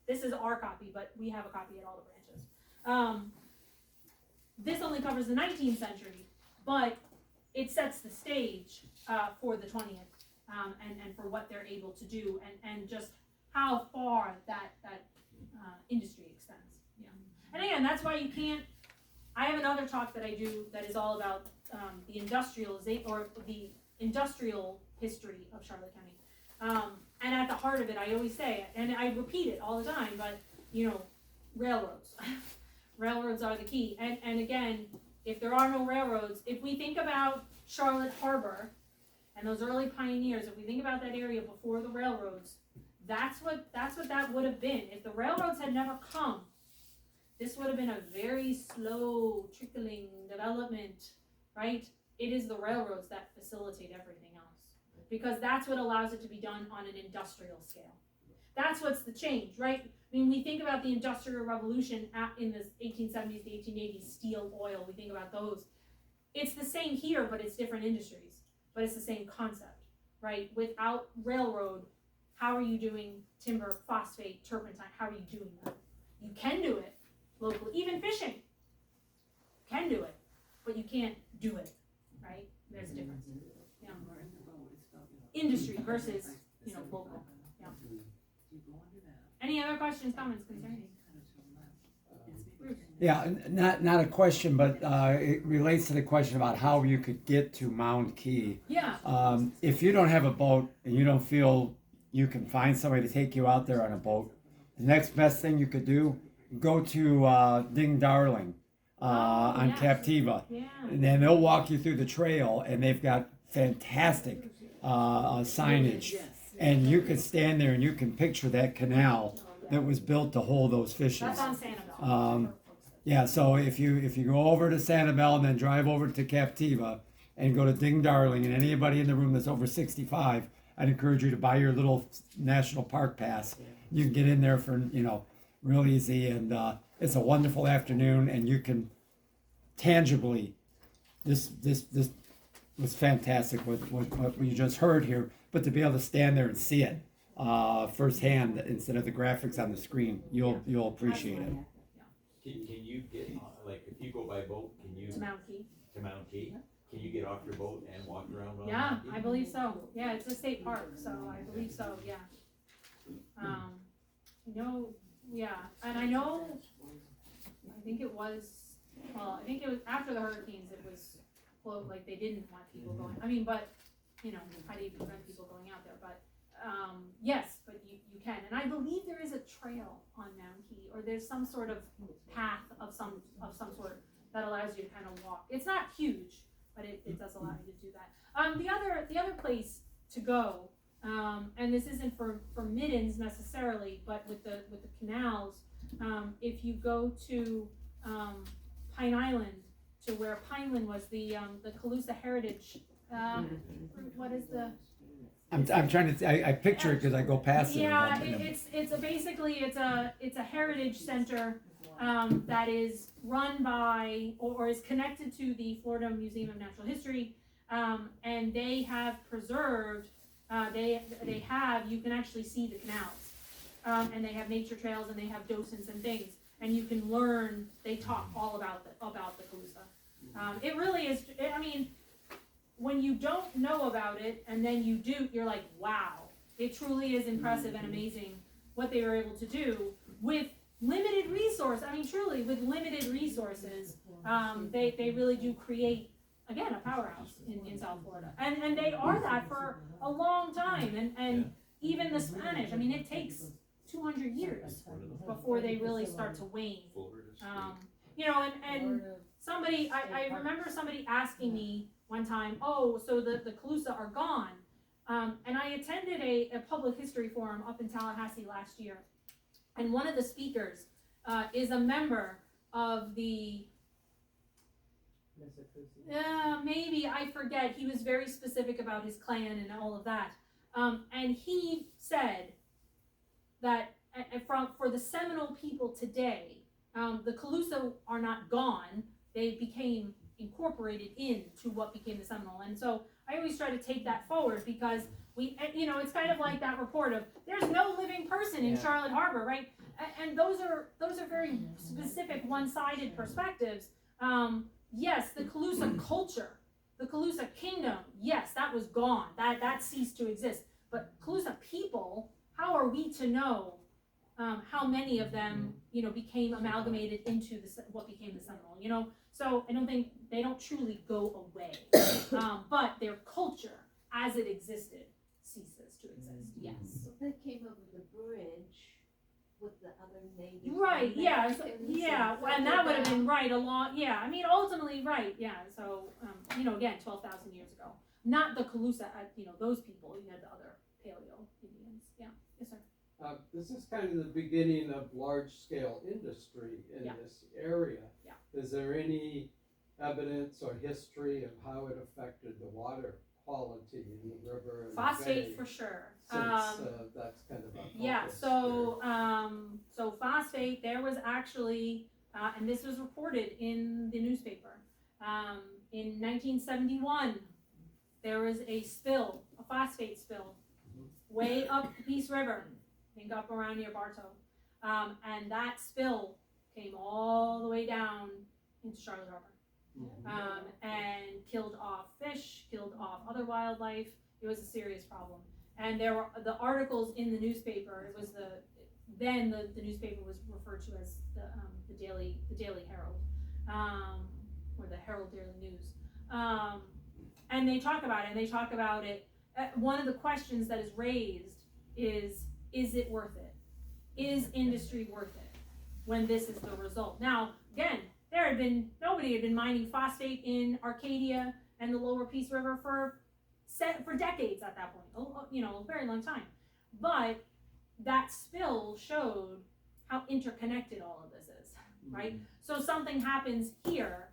This is our copy, but we have a copy at all the branches. This only covers the 19th century, but it sets the stage for the 20th. And for what they're able to do, and just how far that industry extends. Yeah. And again, that's why you can't. I have another talk that I do that is all about the industrialization or the industrial history of Charlotte County. And at the heart of it, I always say it, and I repeat it all the time, but, you know, railroads. Railroads are the key. And again, if there are no railroads, if we think about Charlotte Harbor and those early pioneers, if we think about that area before the railroads, that's what that would have been. If the railroads had never come, this would have been a very slow, trickling development, right? It is the railroads that facilitate everything else, because that's what allows it to be done on an industrial scale. That's what's the change, right? I mean, we think about the Industrial Revolution in the 1870s, the 1880s, steel, oil, we think about those. It's the same here, but it's different industries, but it's the same concept, right? Without railroad, how are you doing timber, phosphate, turpentine? How are you doing that? You can do it locally, even fishing. You can do it, but you can't do it, right? There's a difference. Yeah. Industry versus, local. Yeah. Any other questions, comments, concerns? Yeah, not a question, but it relates to the question about how you could get to Mound Key. Yeah. If you don't have a boat and you don't feel you can find somebody to take you out there on a boat, the next best thing you could do, go to Ding Darling on yes. Captiva. Yeah. And then they'll walk you through the trail, and they've got fantastic signage. And you can stand there and you can picture that canal that was built to hold those fishes. That's on Sanibel. Yeah, so if you go over to Sanibel and then drive over to Captiva and go to Ding Darling, and anybody in the room that's over 65, I'd encourage you to buy your little national park pass. You can get in there for real easy, and it's a wonderful afternoon, and you can tangibly this was fantastic what we just heard here, but to be able to stand there and see it firsthand instead of the graphics on the screen, you'll appreciate it. Can you get, like, if you go by boat, can you, To Mount Key. to Mount Key, can you get off your boat and walk around on Yeah, Mount Key? I believe so. Yeah, it's a state park, so I believe so, yeah. Yeah, and I think it was after the hurricanes, it was, like, they didn't want people going, I mean, but, how do you prevent people going out there, but, yes, but you can, and I believe there is a trail on Mount Key, or there's some sort of path of some sort that allows you to kind of walk. It's not huge, but it does allow you to do that. The other place to go, and this isn't for middens necessarily, but with the canals, if you go to Pine Island, to where Pineland was, the Calusa Heritage, what is the? I'm trying to. I picture it because I go past it. Yeah, it's a heritage center that is run by or is connected to the Florida Museum of Natural History, and they have preserved. They have, you can actually see the canals, and they have nature trails, and they have docents and things, and you can learn. They talk all about the Calusa. It really is. I mean, when you don't know about it and then you do, you're like, wow, it truly is impressive and amazing what they were able to do with limited resource. I mean, truly, with limited resources, they really do create, again, a powerhouse in South Florida. And they are that for a long time. And even the Spanish, I mean, it takes 200 years before they really start to wane. And somebody, I remember somebody asking me one time, oh, so the Calusa are gone. And I attended a public history forum up in Tallahassee last year. And one of the speakers is a member of the, maybe, I forget, he was very specific about his clan and all of that. And he said that for the Seminole people today, the Calusa are not gone. They became incorporated into what became the Seminole. And so I always try to take that forward because it's kind of like that report of there's no living person in Charlotte Harbor, right? And those are very specific one-sided perspectives. Yes, the Calusa culture, the Calusa kingdom, yes, that was gone. That ceased to exist. But Calusa people, how are we to know how many of them, became amalgamated into what became the Seminole, So I don't think they don't truly go away, but their culture as it existed ceases to exist, yes. So they came over the bridge with the other native Right, yeah, so, Americans yeah, and and that would have settled been right along, yeah, I mean, ultimately, right, yeah, so, again, 12,000 years ago. Not the Calusa, those people, you had the other Paleo Indians, yeah, yes, sir. This is kind of the beginning of large-scale industry in Yeah. this area. Yeah. Is there any evidence or history of how it affected the water quality in the river and the Phosphate bay? for sure. Since that's kind of a Yeah, focus so phosphate, there was actually, and this was reported in the newspaper, in 1971, there was a phosphate spill, way up the Peace River, I think up around near Bartow, and that spill came all the way down into Charlotte Harbor, and killed off fish, killed off other wildlife. It was a serious problem. And there were the articles in the newspaper. It was the newspaper was referred to as the Daily Herald, or the Herald Daily News. And they talk about it. And they talk about it. One of the questions that is raised is it worth it? Is industry worth it when this is the result? Now, again, nobody had been mining phosphate in Arcadia and the lower Peace River for decades at that point, a very long time. But that spill showed how interconnected all of this is, right? So something happens here,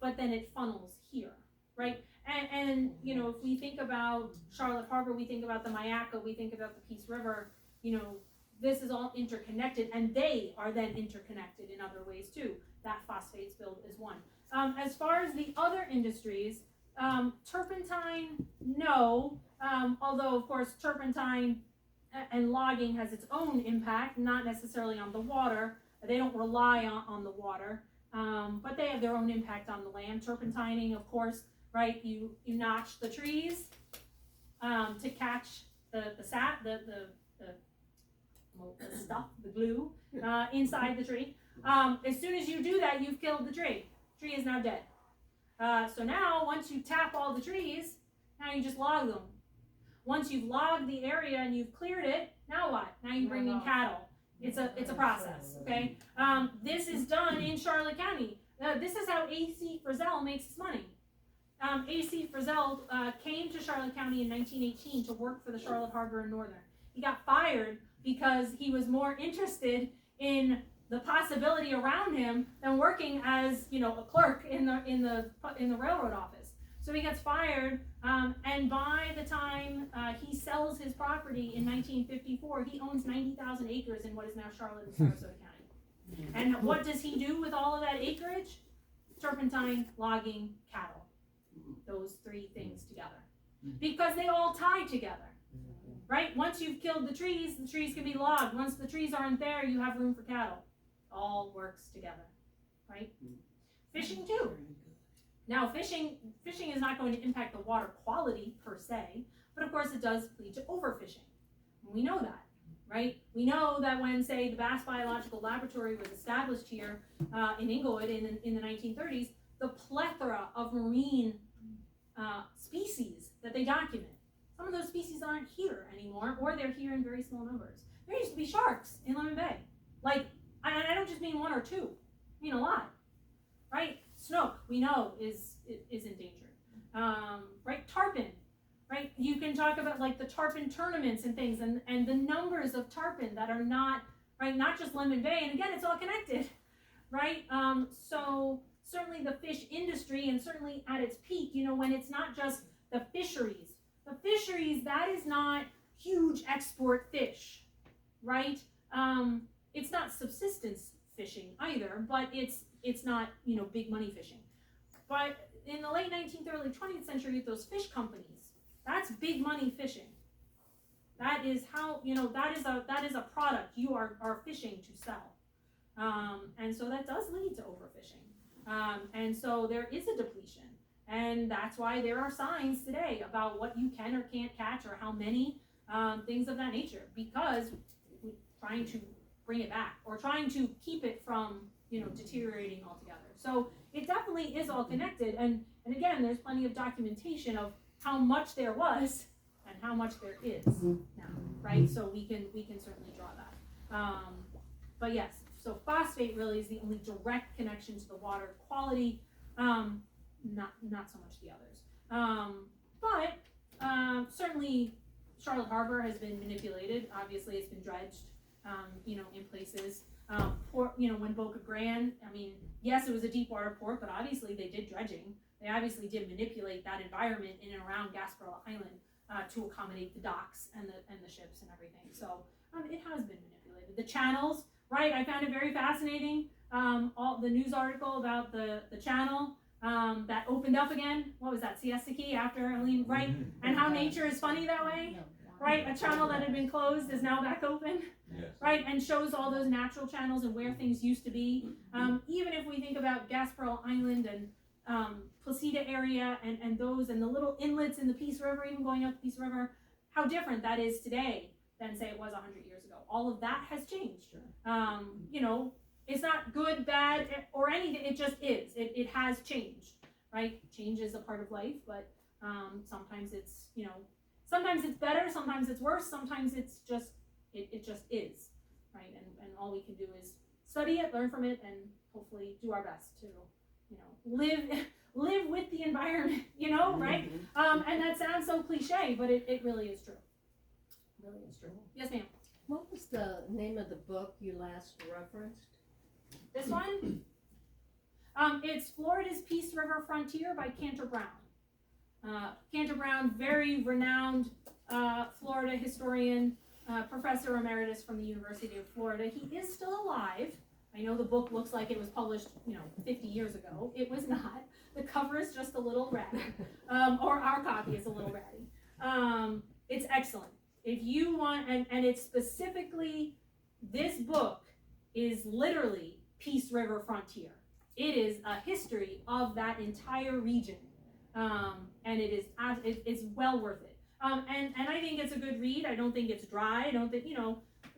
but then it funnels here, right? And if we think about Charlotte Harbor, we think about the Myakka, we think about the Peace River, this is all interconnected, and they are then interconnected in other ways too. That phosphate spill is one. As far as the other industries, turpentine, no. Although, of course, turpentine and logging has its own impact, not necessarily on the water. They don't rely on the water, but they have their own impact on the land. Turpentining, of course, right? You notch the trees to catch the stuff, the glue inside the tree. As soon as you do that, you've killed the tree. Tree is now dead. So now, once you tap all the trees, now you just log them. Once you've logged the area and you've cleared it, now what? Now you bring in cattle. It's a process, okay? This is done in Charlotte County. This is how A.C. Frizzell makes his money. A.C. Frizzell came to Charlotte County in 1918 to work for the Charlotte Harbor and Northern. He got fired because he was more interested in the possibility around him than working as a clerk in the railroad office. So he gets fired, and by the time he sells his property in 1954, he owns 90,000 acres in what is now Charlotte and Sarasota County. And what does he do with all of that acreage? Turpentine, logging, cattle. Those three things together. Because they all tie together. Right? Once you've killed the trees can be logged. Once the trees aren't there, you have room for cattle. All works together, right? Fishing too. Now, fishing is not going to impact the water quality per se, but of course it does lead to overfishing. We know that, right? We know that when, say, the Bass Biological Laboratory was established here in Inglewood in the 1930s, the plethora of marine species that they document, some of those species aren't here anymore, or they're here in very small numbers. There used to be sharks in Lemon Bay. I don't just mean one or two, I mean a lot, right? Snook, we know, is endangered, right? Tarpon, right? You can talk about the tarpon tournaments and things, and the numbers of tarpon that are not just Lemon Bay, and again, it's all connected, right? So certainly the fish industry, and certainly at its peak, when it's not just the fisheries, that is not huge export fish, right? It's not subsistence fishing either, but it's not, big money fishing. But in the late 19th, early 20th century, those fish companies, that's big money fishing. That is how, that is a product you are fishing to sell. And so that does lead to overfishing. And so there is a depletion. And that's why there are signs today about what you can or can't catch, or how many, things of that nature, because we're trying to bring it back, or trying to keep it from, deteriorating altogether. So it definitely is all connected. And again, there's plenty of documentation of how much there was and how much there is now, right? So we can certainly draw that. But yes, so phosphate really is the only direct connection to the water quality, not so much the others. But certainly Charlotte Harbor has been manipulated. Obviously, it's been dredged, in places. When Boca Grande, I mean, yes, it was a deep water port, but obviously they did dredging. They obviously did manipulate that environment in and around Gasparilla Island to accommodate the docks and the ships and everything. So it has been manipulated. The channels, right? I found it very fascinating. All the news article about the channel that opened up again. What was that? Siesta Key after Eileen, right? And how nature is funny that way, right? A channel that had been closed is now back open. Yes. Right, and shows all those natural channels and where things used to be. Even if we think about Gasparilla Island and Placida area and those and the little inlets in the Peace River, even going up the Peace River, how different that is today than say it was 100 years ago. All of that has changed. It's not good, bad, or anything. It just is. It has changed. Right, change is a part of life, but sometimes it's sometimes it's better, sometimes it's worse, sometimes it's just. It just is, right? And all we can do is study it, learn from it, and hopefully do our best to, live with the environment, right? And that sounds so cliche, but it really is true. It really is true. Yes, ma'am. What was the name of the book you last referenced? This one, it's Florida's Peace River Frontier by Cantor Brown. Cantor Brown, very renowned Florida historian. Professor Emeritus from the University of Florida. He is still alive. I know the book looks like it was published, 50 years ago. It was not. The cover is just a little ratty, or our copy is a little ratty. It's excellent. If you want, and it's specifically, this book is literally Peace River Frontier. It is a history of that entire region, and it's well worth it. And I think it's a good read. I don't think it's dry. I don't think,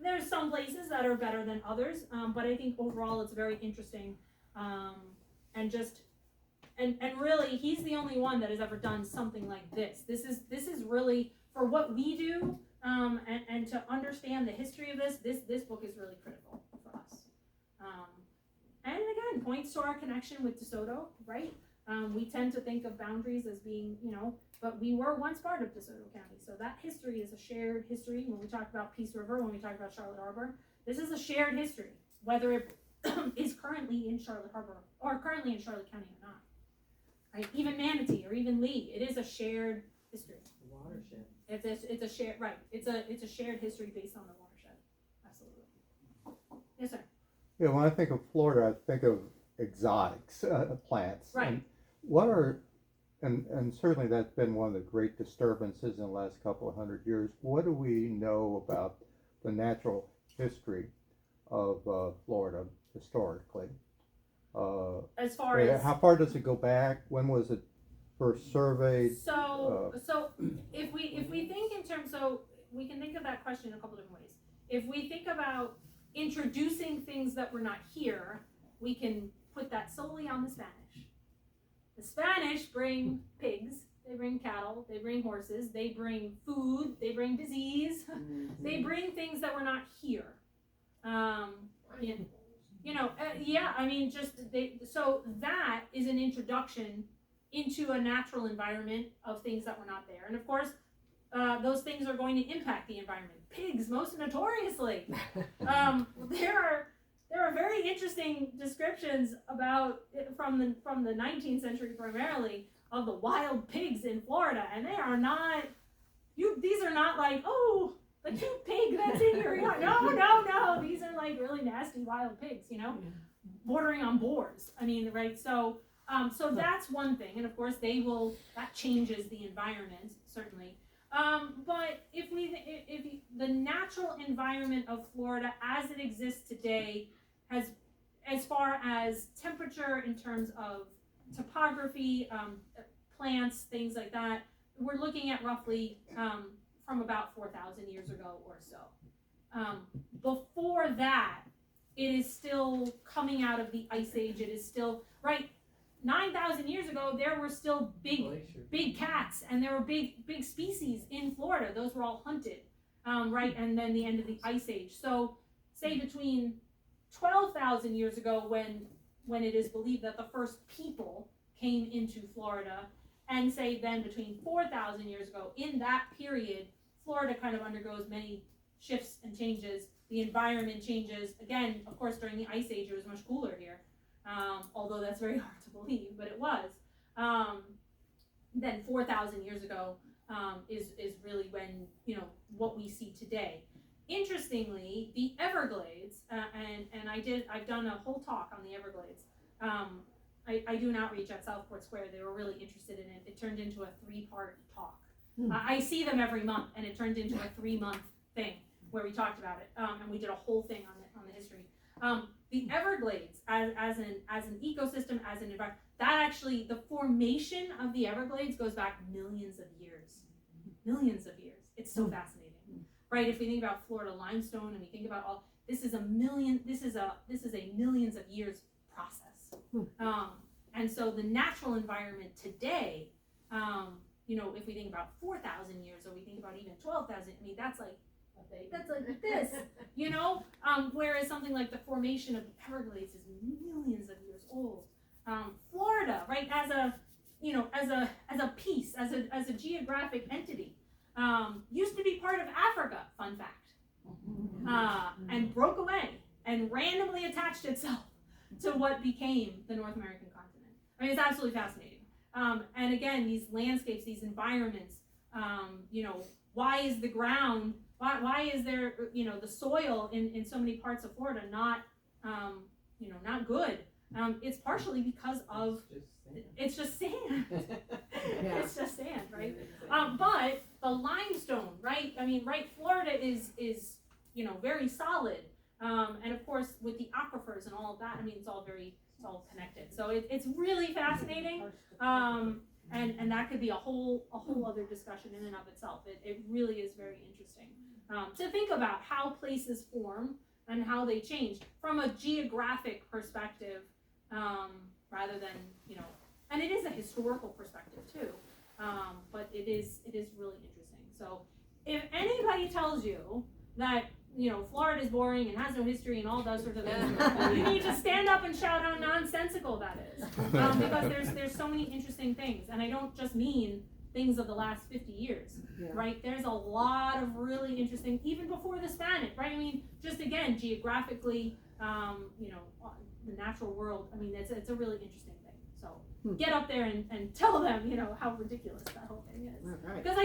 there's some places that are better than others. But I think overall it's very interesting. And really, he's the only one that has ever done something like this. This is really, for what we do, and to understand the history of this book is really critical for us. And again, points to our connection with DeSoto, right? We tend to think of boundaries as being, but we were once part of DeSoto County. So that history is a shared history. When we talk about Peace River, when we talk about Charlotte Harbor, this is a shared history, whether it is currently in Charlotte Harbor or currently in Charlotte County or not. Right? Even Manatee or even Lee, it is a shared history. Watershed. It's a shared, right. It's a shared history based on the watershed. Absolutely. Yes, sir. Yeah, when I think of Florida, I think of exotics, plants. Right. And what are, and certainly that's been one of the great disturbances in the last couple of 100 years. What do we know about the natural history of Florida historically? As far as how far does it go back? When was it first surveyed? So if we think in terms, so we can think of that question in a couple different ways. If we think about introducing things that were not here, we can put that solely on the Spanish. The Spanish bring pigs, they bring cattle, they bring horses, they bring food, they bring disease, they bring things that were not here. So that is an introduction into a natural environment of things that were not there. And of course, those things are going to impact the environment. Pigs, most notoriously. There are very interesting descriptions about from the 19th century primarily of the wild pigs in Florida, and they are not. These are not like, oh, the cute pig that's in your yard. No. These are like really nasty wild pigs, bordering on boars. I mean, right? So that's one thing, and of course that changes the environment certainly. But if the natural environment of Florida as it exists today has, as far as temperature in terms of topography, plants, things like that, we're looking at roughly from about 4,000 years ago or so. Before that, it is still coming out of the Ice Age. It is still, right? 9,000 years ago, there were still Glacier. big cats, and there were big species in Florida. Those were all hunted, right? And then the end of the Ice Age. So, say between 12,000 years ago, when it is believed that the first people came into Florida, and say then between 4,000 years ago, in that period, Florida kind of undergoes many shifts and changes. The environment changes. Again, of course, during the Ice Age, it was much cooler here, although that's very hard to believe, but it was. Then 4,000 years ago is really when, what we see today. Interestingly, the Everglades, and I've done a whole talk on the Everglades. I do an outreach at Southport Square. They were really interested in it. It turned into a 3-part talk. I see them every month, and it turned into a 3-month thing where we talked about it, and we did a whole thing on the history. The Everglades, as an ecosystem, as an environment, that actually, the formation of the Everglades goes back millions of years. Millions of years. It's so fascinating, right? If we think about Florida limestone, and we think about all, this is a millions of years process. And so the natural environment today, if we think about 4,000 years, or we think about even 12,000, I mean, that's like this, whereas something like the formation of the Everglades is millions of years old. Florida, right, as a piece, as a geographic entity, used to be part of Africa, fun fact, and broke away and randomly attached itself to what became the North American continent. I mean, it's absolutely fascinating. And again, these landscapes, these environments, why is the ground, why is there, the soil in so many parts of Florida not good? It's partially because of, it's just sand. It's just sand, right? But the limestone, right? I mean, right, Florida is very solid. And of course, with the aquifers and all of that, I mean, it's all connected. So it's really fascinating. And that could be a whole other discussion in and of itself. It really is very interesting to think about how places form and how they change from a geographic perspective, rather than, and it is a historical perspective too. But it is really interesting. So if anybody tells you that Florida is boring and has no history and all those sorts of things, you need to stand up and shout how nonsensical that is, because there's so many interesting things, and I don't just mean things of the last 50 years, right? There's a lot of really interesting, even before the Spanish, right? I mean, just again, geographically, the natural world, I mean, it's a really interesting thing. So get up there and tell them, how ridiculous that whole thing is. Because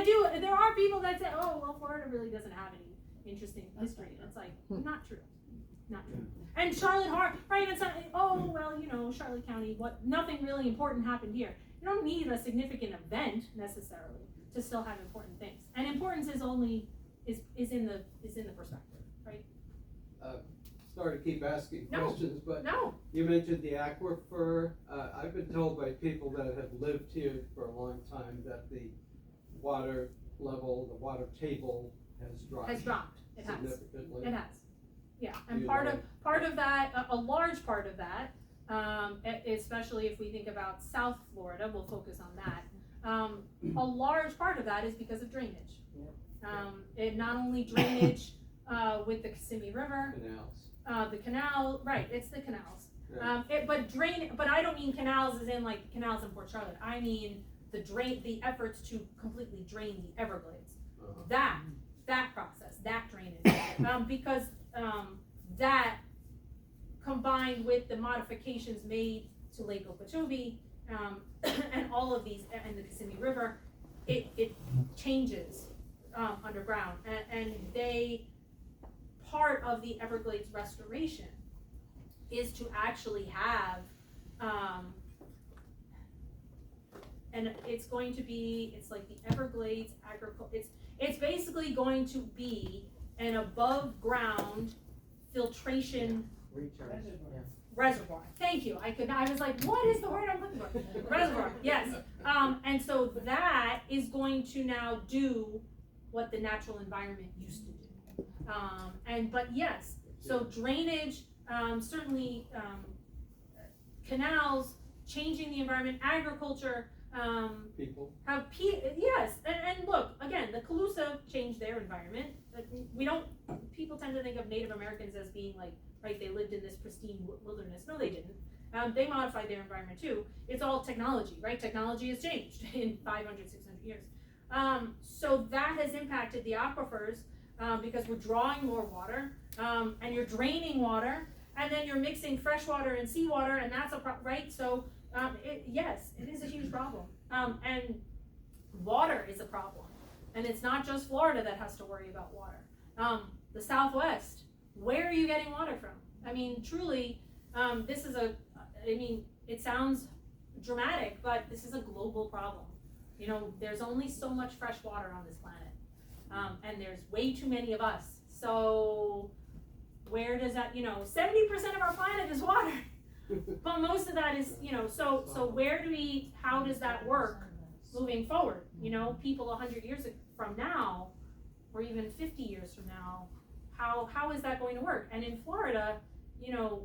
there are people that say, oh, well, Florida really doesn't have any interesting history, and it's like, not true. And Charlotte Harbor, right? It's not, oh, well, Charlotte County, nothing really important happened here. You don't need a significant event necessarily to still have important things, and importance is in the perspective, right? Sorry to keep asking No. questions, but No. you mentioned the aquifer. I've been told by people that have lived here for a long time that the water level, the water table has dropped. It has. Significantly. It has. Yeah, and part of that, a large part of that, especially if we think about South Florida, we'll focus on that. A large part of that is because of drainage. It not only drainage with the Kissimmee River, Canals. the canal, right? It's the canals. Yeah. But I don't mean canals as in like canals in Port Charlotte. I mean the efforts to completely drain the Everglades. That process, that drainage, because that combined with the modifications made to Lake Okeechobee, and all of these, and the Kissimmee River, it changes underground, and part of the Everglades restoration is to actually have, and it's like the Everglades it's basically going to be an above ground filtration reservoir. Thank you. I was like, what is the word I'm looking for? Reservoir, yes. And so that is going to now do what the natural environment used to do. But yes, so drainage, certainly canals changing the environment, agriculture, People. yes, and look, again, the Calusa changed their environment. People tend to think of Native Americans as being like, right, they lived in this pristine wilderness. No, they didn't. They modified their environment too. It's all technology, right? Technology has changed in 500, 600 years. So that has impacted the aquifers because we're drawing more water and you're draining water and then you're mixing fresh water and seawater and that's right? So yes, it is a huge problem. And water is a problem. And it's not just Florida that has to worry about water. The Southwest, where are you getting water from? I mean, truly, it sounds dramatic, but this is a global problem. You know, there's only so much fresh water on this planet. And there's way too many of us. So where does that, 70% of our planet is water. But most of that is, so how does that work moving forward? People 100 years from now, or even 50 years from now, how is that going to work? And in Florida,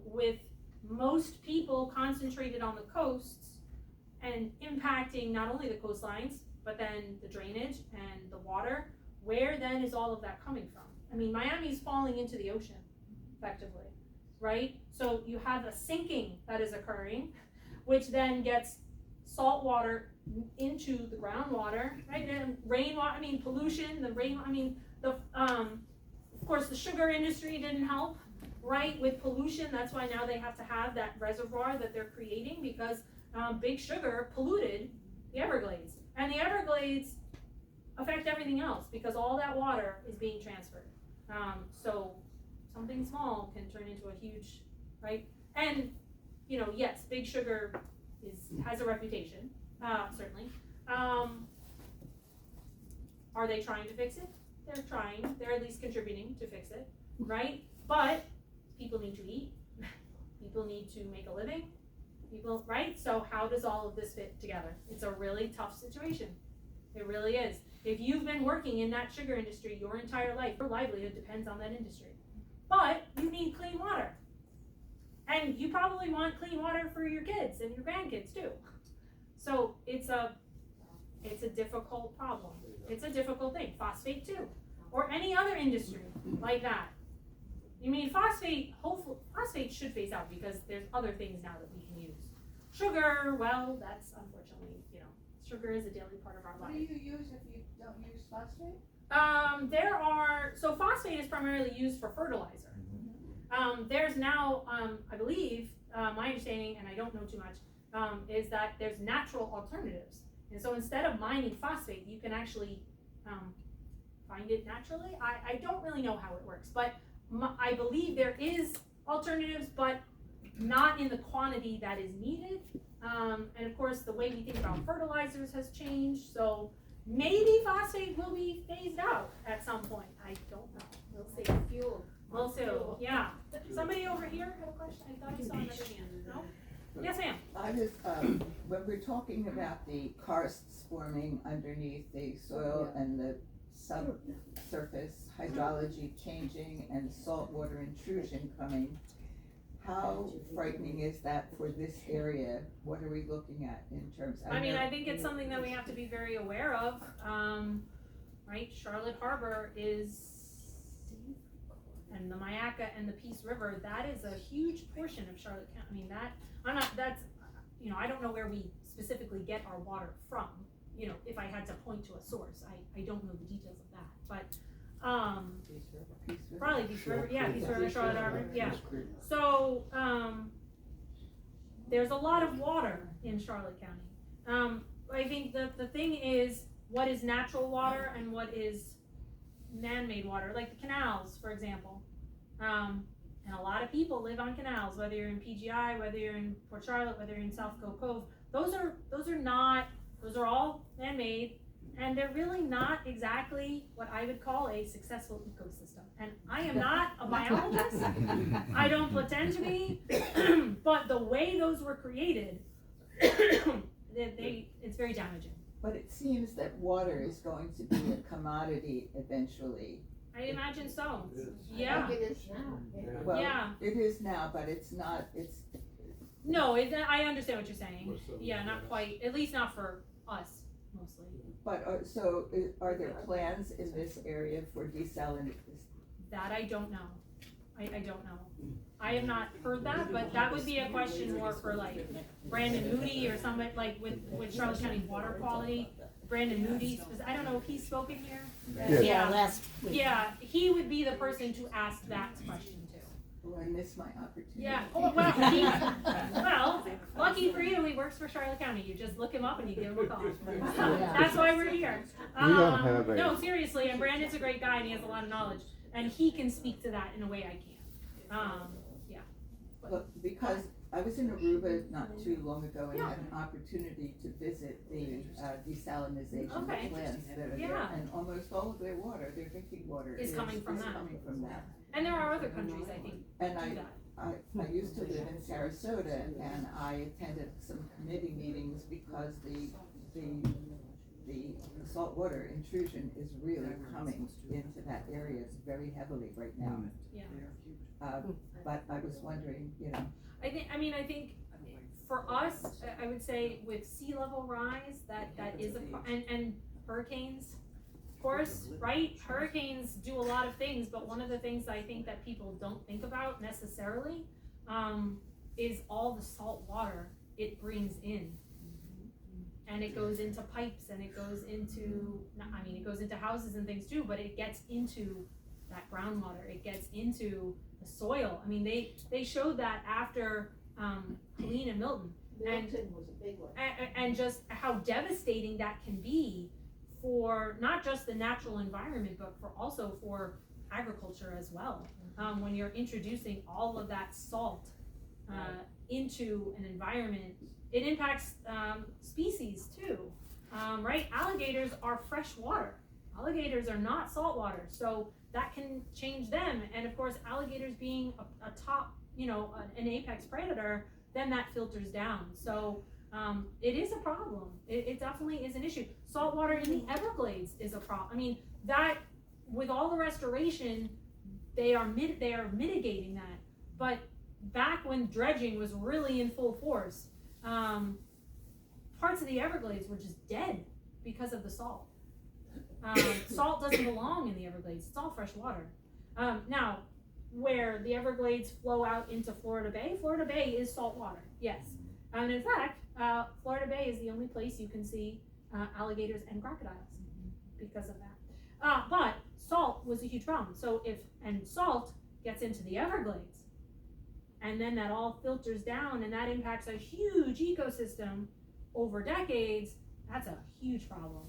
with most people concentrated on the coasts and impacting not only the coastlines, but then the drainage and the water, where then is all of that coming from? I mean, Miami's falling into the ocean, effectively, right? So you have a sinking that is occurring, which then gets salt water into the groundwater, right? And rainwater, pollution, the rain, of course, the sugar industry didn't help, right? With pollution, that's why now they have to have that reservoir that they're creating because Big Sugar polluted the Everglades. And the Everglades affect everything else because all that water is being transferred. So something small can turn into a huge, right? And, yes, Big Sugar has a reputation, certainly. Are they trying to fix it? They're trying. They're at least contributing to fix it, right? But people need to eat. People need to make a living. Right? So how does all of this fit together? It's a really tough situation. It really is. If you've been working in that sugar industry your entire life, your livelihood depends on that industry. But you need clean water. And you probably want clean water for your kids and your grandkids too. So it's a difficult problem. It's a difficult thing. Phosphate too. Or any other industry like that. Phosphate should phase out because there's other things now that we can use. Sugar, well, that's unfortunately, sugar is a daily part of our life. What do you use if you don't use phosphate? So phosphate is primarily used for fertilizer. There's now, I believe, my understanding, and I don't know too much, is that there's natural alternatives. And so instead of mining phosphate, you can actually find it naturally. I don't really know how it works, but I believe there is alternatives, but not in the quantity that is needed. And of course, the way we think about fertilizers has changed. So maybe phosphate will be phased out at some point. I don't know. We'll see. Fuel. We'll see. Yeah. Somebody over here had a question. I thought I saw another hand. No? Yes, ma'am. I was, when we're talking about the karsts forming underneath the soil and the subsurface hydrology changing and saltwater intrusion coming, how frightening is that for this area? What are we looking at in terms of? I think it's something that we have to be very aware of. Right? Charlotte Harbor and the Myakka and the Peace River, that is a huge portion of Charlotte County. I don't know where we specifically get our water from. If I had to point to a source, I don't know the details of that, but probably Peace River, Peace River, Charlotte Harbor, So there's a lot of water in Charlotte County. I think the thing is what is natural water and what is man-made water, like the canals, for example. And a lot of people live on canals, whether you're in PGI, whether you're in Port Charlotte, whether you're in South Cove. Those are all man-made, and they're really not exactly what I would call a successful ecosystem. And I am not a biologist. I don't pretend to be, but the way those were created, it's very damaging. But it seems that water is going to be a commodity eventually. I imagine so. I Yeah. think it is now. Well, Yeah. it is now, but it's not, No, I understand what you're saying. Or so Yeah, not yes. quite, at least not for us, mostly. But, are there plans in this area for desalination? That I don't know. I don't know. I have not heard that, but that would be a question more for like Brandon Moody or somebody like with Charlotte County Water Quality. Brandon Moody, I don't know if he's spoken here. Yeah. last week. Yeah, he would be the person to ask that question too. Oh, I missed my opportunity. Yeah, well, well, lucky for you, he works for Charlotte County. You just look him up and you give him a call. That's why we're here. We don't have a- No, seriously, and Brandon's a great guy and he has a lot of knowledge. And he can speak to that in a way I can't. Yeah. Look, because I was in Aruba not too long ago and Yeah. had an opportunity to visit the desalinization Okay. plants that are there, Yeah. and almost all of their water, their drinking water Is coming from that. coming from that. And there are other countries, I think, And do that. I used to live in Sarasota and I attended some committee meetings because the saltwater intrusion is really coming into that area very heavily right now. Yeah. But I was wondering, you know, I think for us, I would say with sea level rise, that is and hurricanes, of course, right? Hurricanes do a lot of things, but one of the things I think that people don't think about necessarily, is all the salt water it brings in. And it goes into pipes and it goes into, it goes into houses and things too, but it gets into that groundwater, it gets into the soil. I mean, they showed that after Helene and Milton. Milton was a big one. And just how devastating that can be for not just the natural environment, but also for agriculture as well. When you're introducing all of that salt into an environment, it impacts species too, right? Alligators are fresh water. Alligators are not salt water, so that can change them. And of course, alligators being a top, an apex predator, then that filters down. So it is a problem. It definitely is an issue. Saltwater in the Everglades is a problem. I mean, that with all the restoration, they are mitigating that. But back when dredging was really in full force, parts of the Everglades were just dead because of the salt. Salt doesn't belong in the Everglades. It's all fresh water. Now, where the Everglades flow out into Florida Bay is salt water, yes. And in fact, Florida Bay is the only place you can see alligators and crocodiles because of that. But salt was a huge problem. So and salt gets into the Everglades, and then that all filters down, and that impacts a huge ecosystem over decades. That's a huge problem.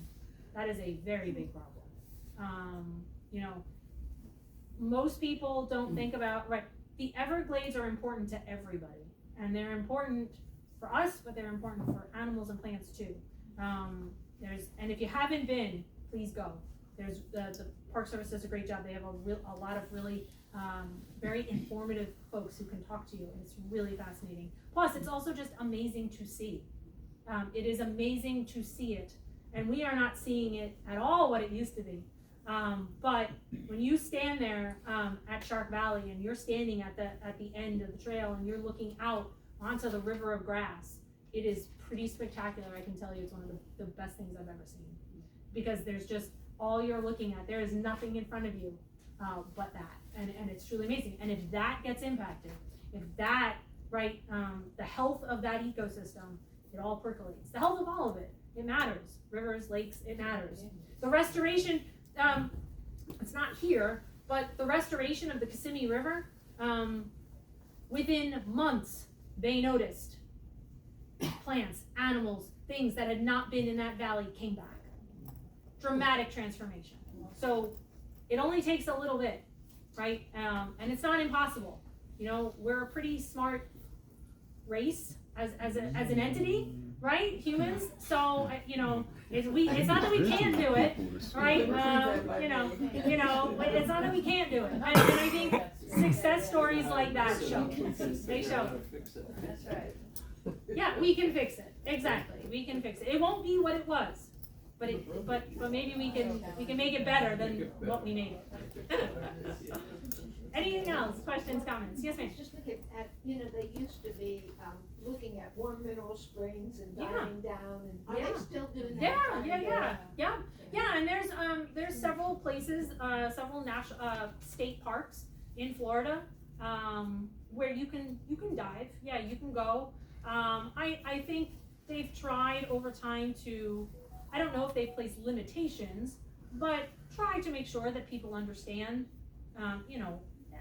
That is a very big problem. Most people don't think about, right, the Everglades are important to everybody, and they're important for us, but they're important for animals and plants too. And if you haven't been, please go. There's the Park Service does a great job. They have a lot of really very informative folks who can talk to you, and it's really fascinating. Plus, it's also just amazing to see. It is amazing to see it, and we are not seeing it at all what it used to be. But when you stand there at Shark Valley and you're standing at the end of the trail and you're looking out onto the river of grass, it is pretty spectacular. I can tell you, it's one of the best things I've ever seen, because there's just all you're looking at. There is nothing in front of you but that, and it's truly amazing. And if that gets impacted, if that the health of that ecosystem, it all percolates. The health of all of it matters. Rivers, lakes, it matters. The restoration. It's not here, but the restoration of the Kissimmee River, within months, they noticed plants, animals, things that had not been in that valley came back. Dramatic transformation. So it only takes a little bit, right? And it's not impossible. We're a pretty smart race as an entity, right? Humans. So it's not that we can't do it, right? It's not that we can't do it. And I think success stories like that show. They show. That's right. Yeah, we can fix it. Exactly, we can fix it. It won't be what it was, but maybe we can make it better than what we made it. Anything else? Questions, comments? Yes, ma'am. Just looking at, they used to be, looking at warm mineral springs and Yeah. diving down, and are Yeah. they still doing that? Yeah, and there's several places, several state parks in Florida, where you can dive. Yeah, you can go. I think they've tried over time to, I don't know if they've placed limitations, but try to make sure that people understand,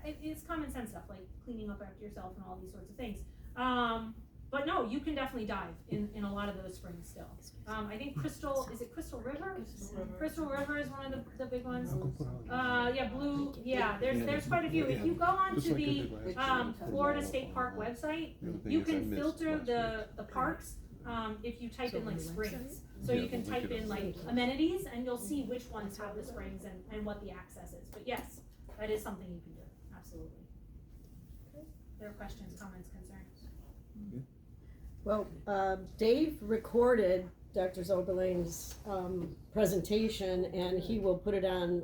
it's common sense stuff like cleaning up after yourself and all these sorts of things. But no, you can definitely dive in a lot of those springs still. I think Crystal River? Crystal River is one of the big ones. There's quite a few. If you go onto the Florida State Park website, you can filter the parks if you type in like springs. So you can type in like amenities and you'll see which ones have the springs and what the access is. But yes, that is something you can do, absolutely. There are questions, comments, concerns? Well, Dave recorded Dr. Zoebelein's presentation, and he will put it on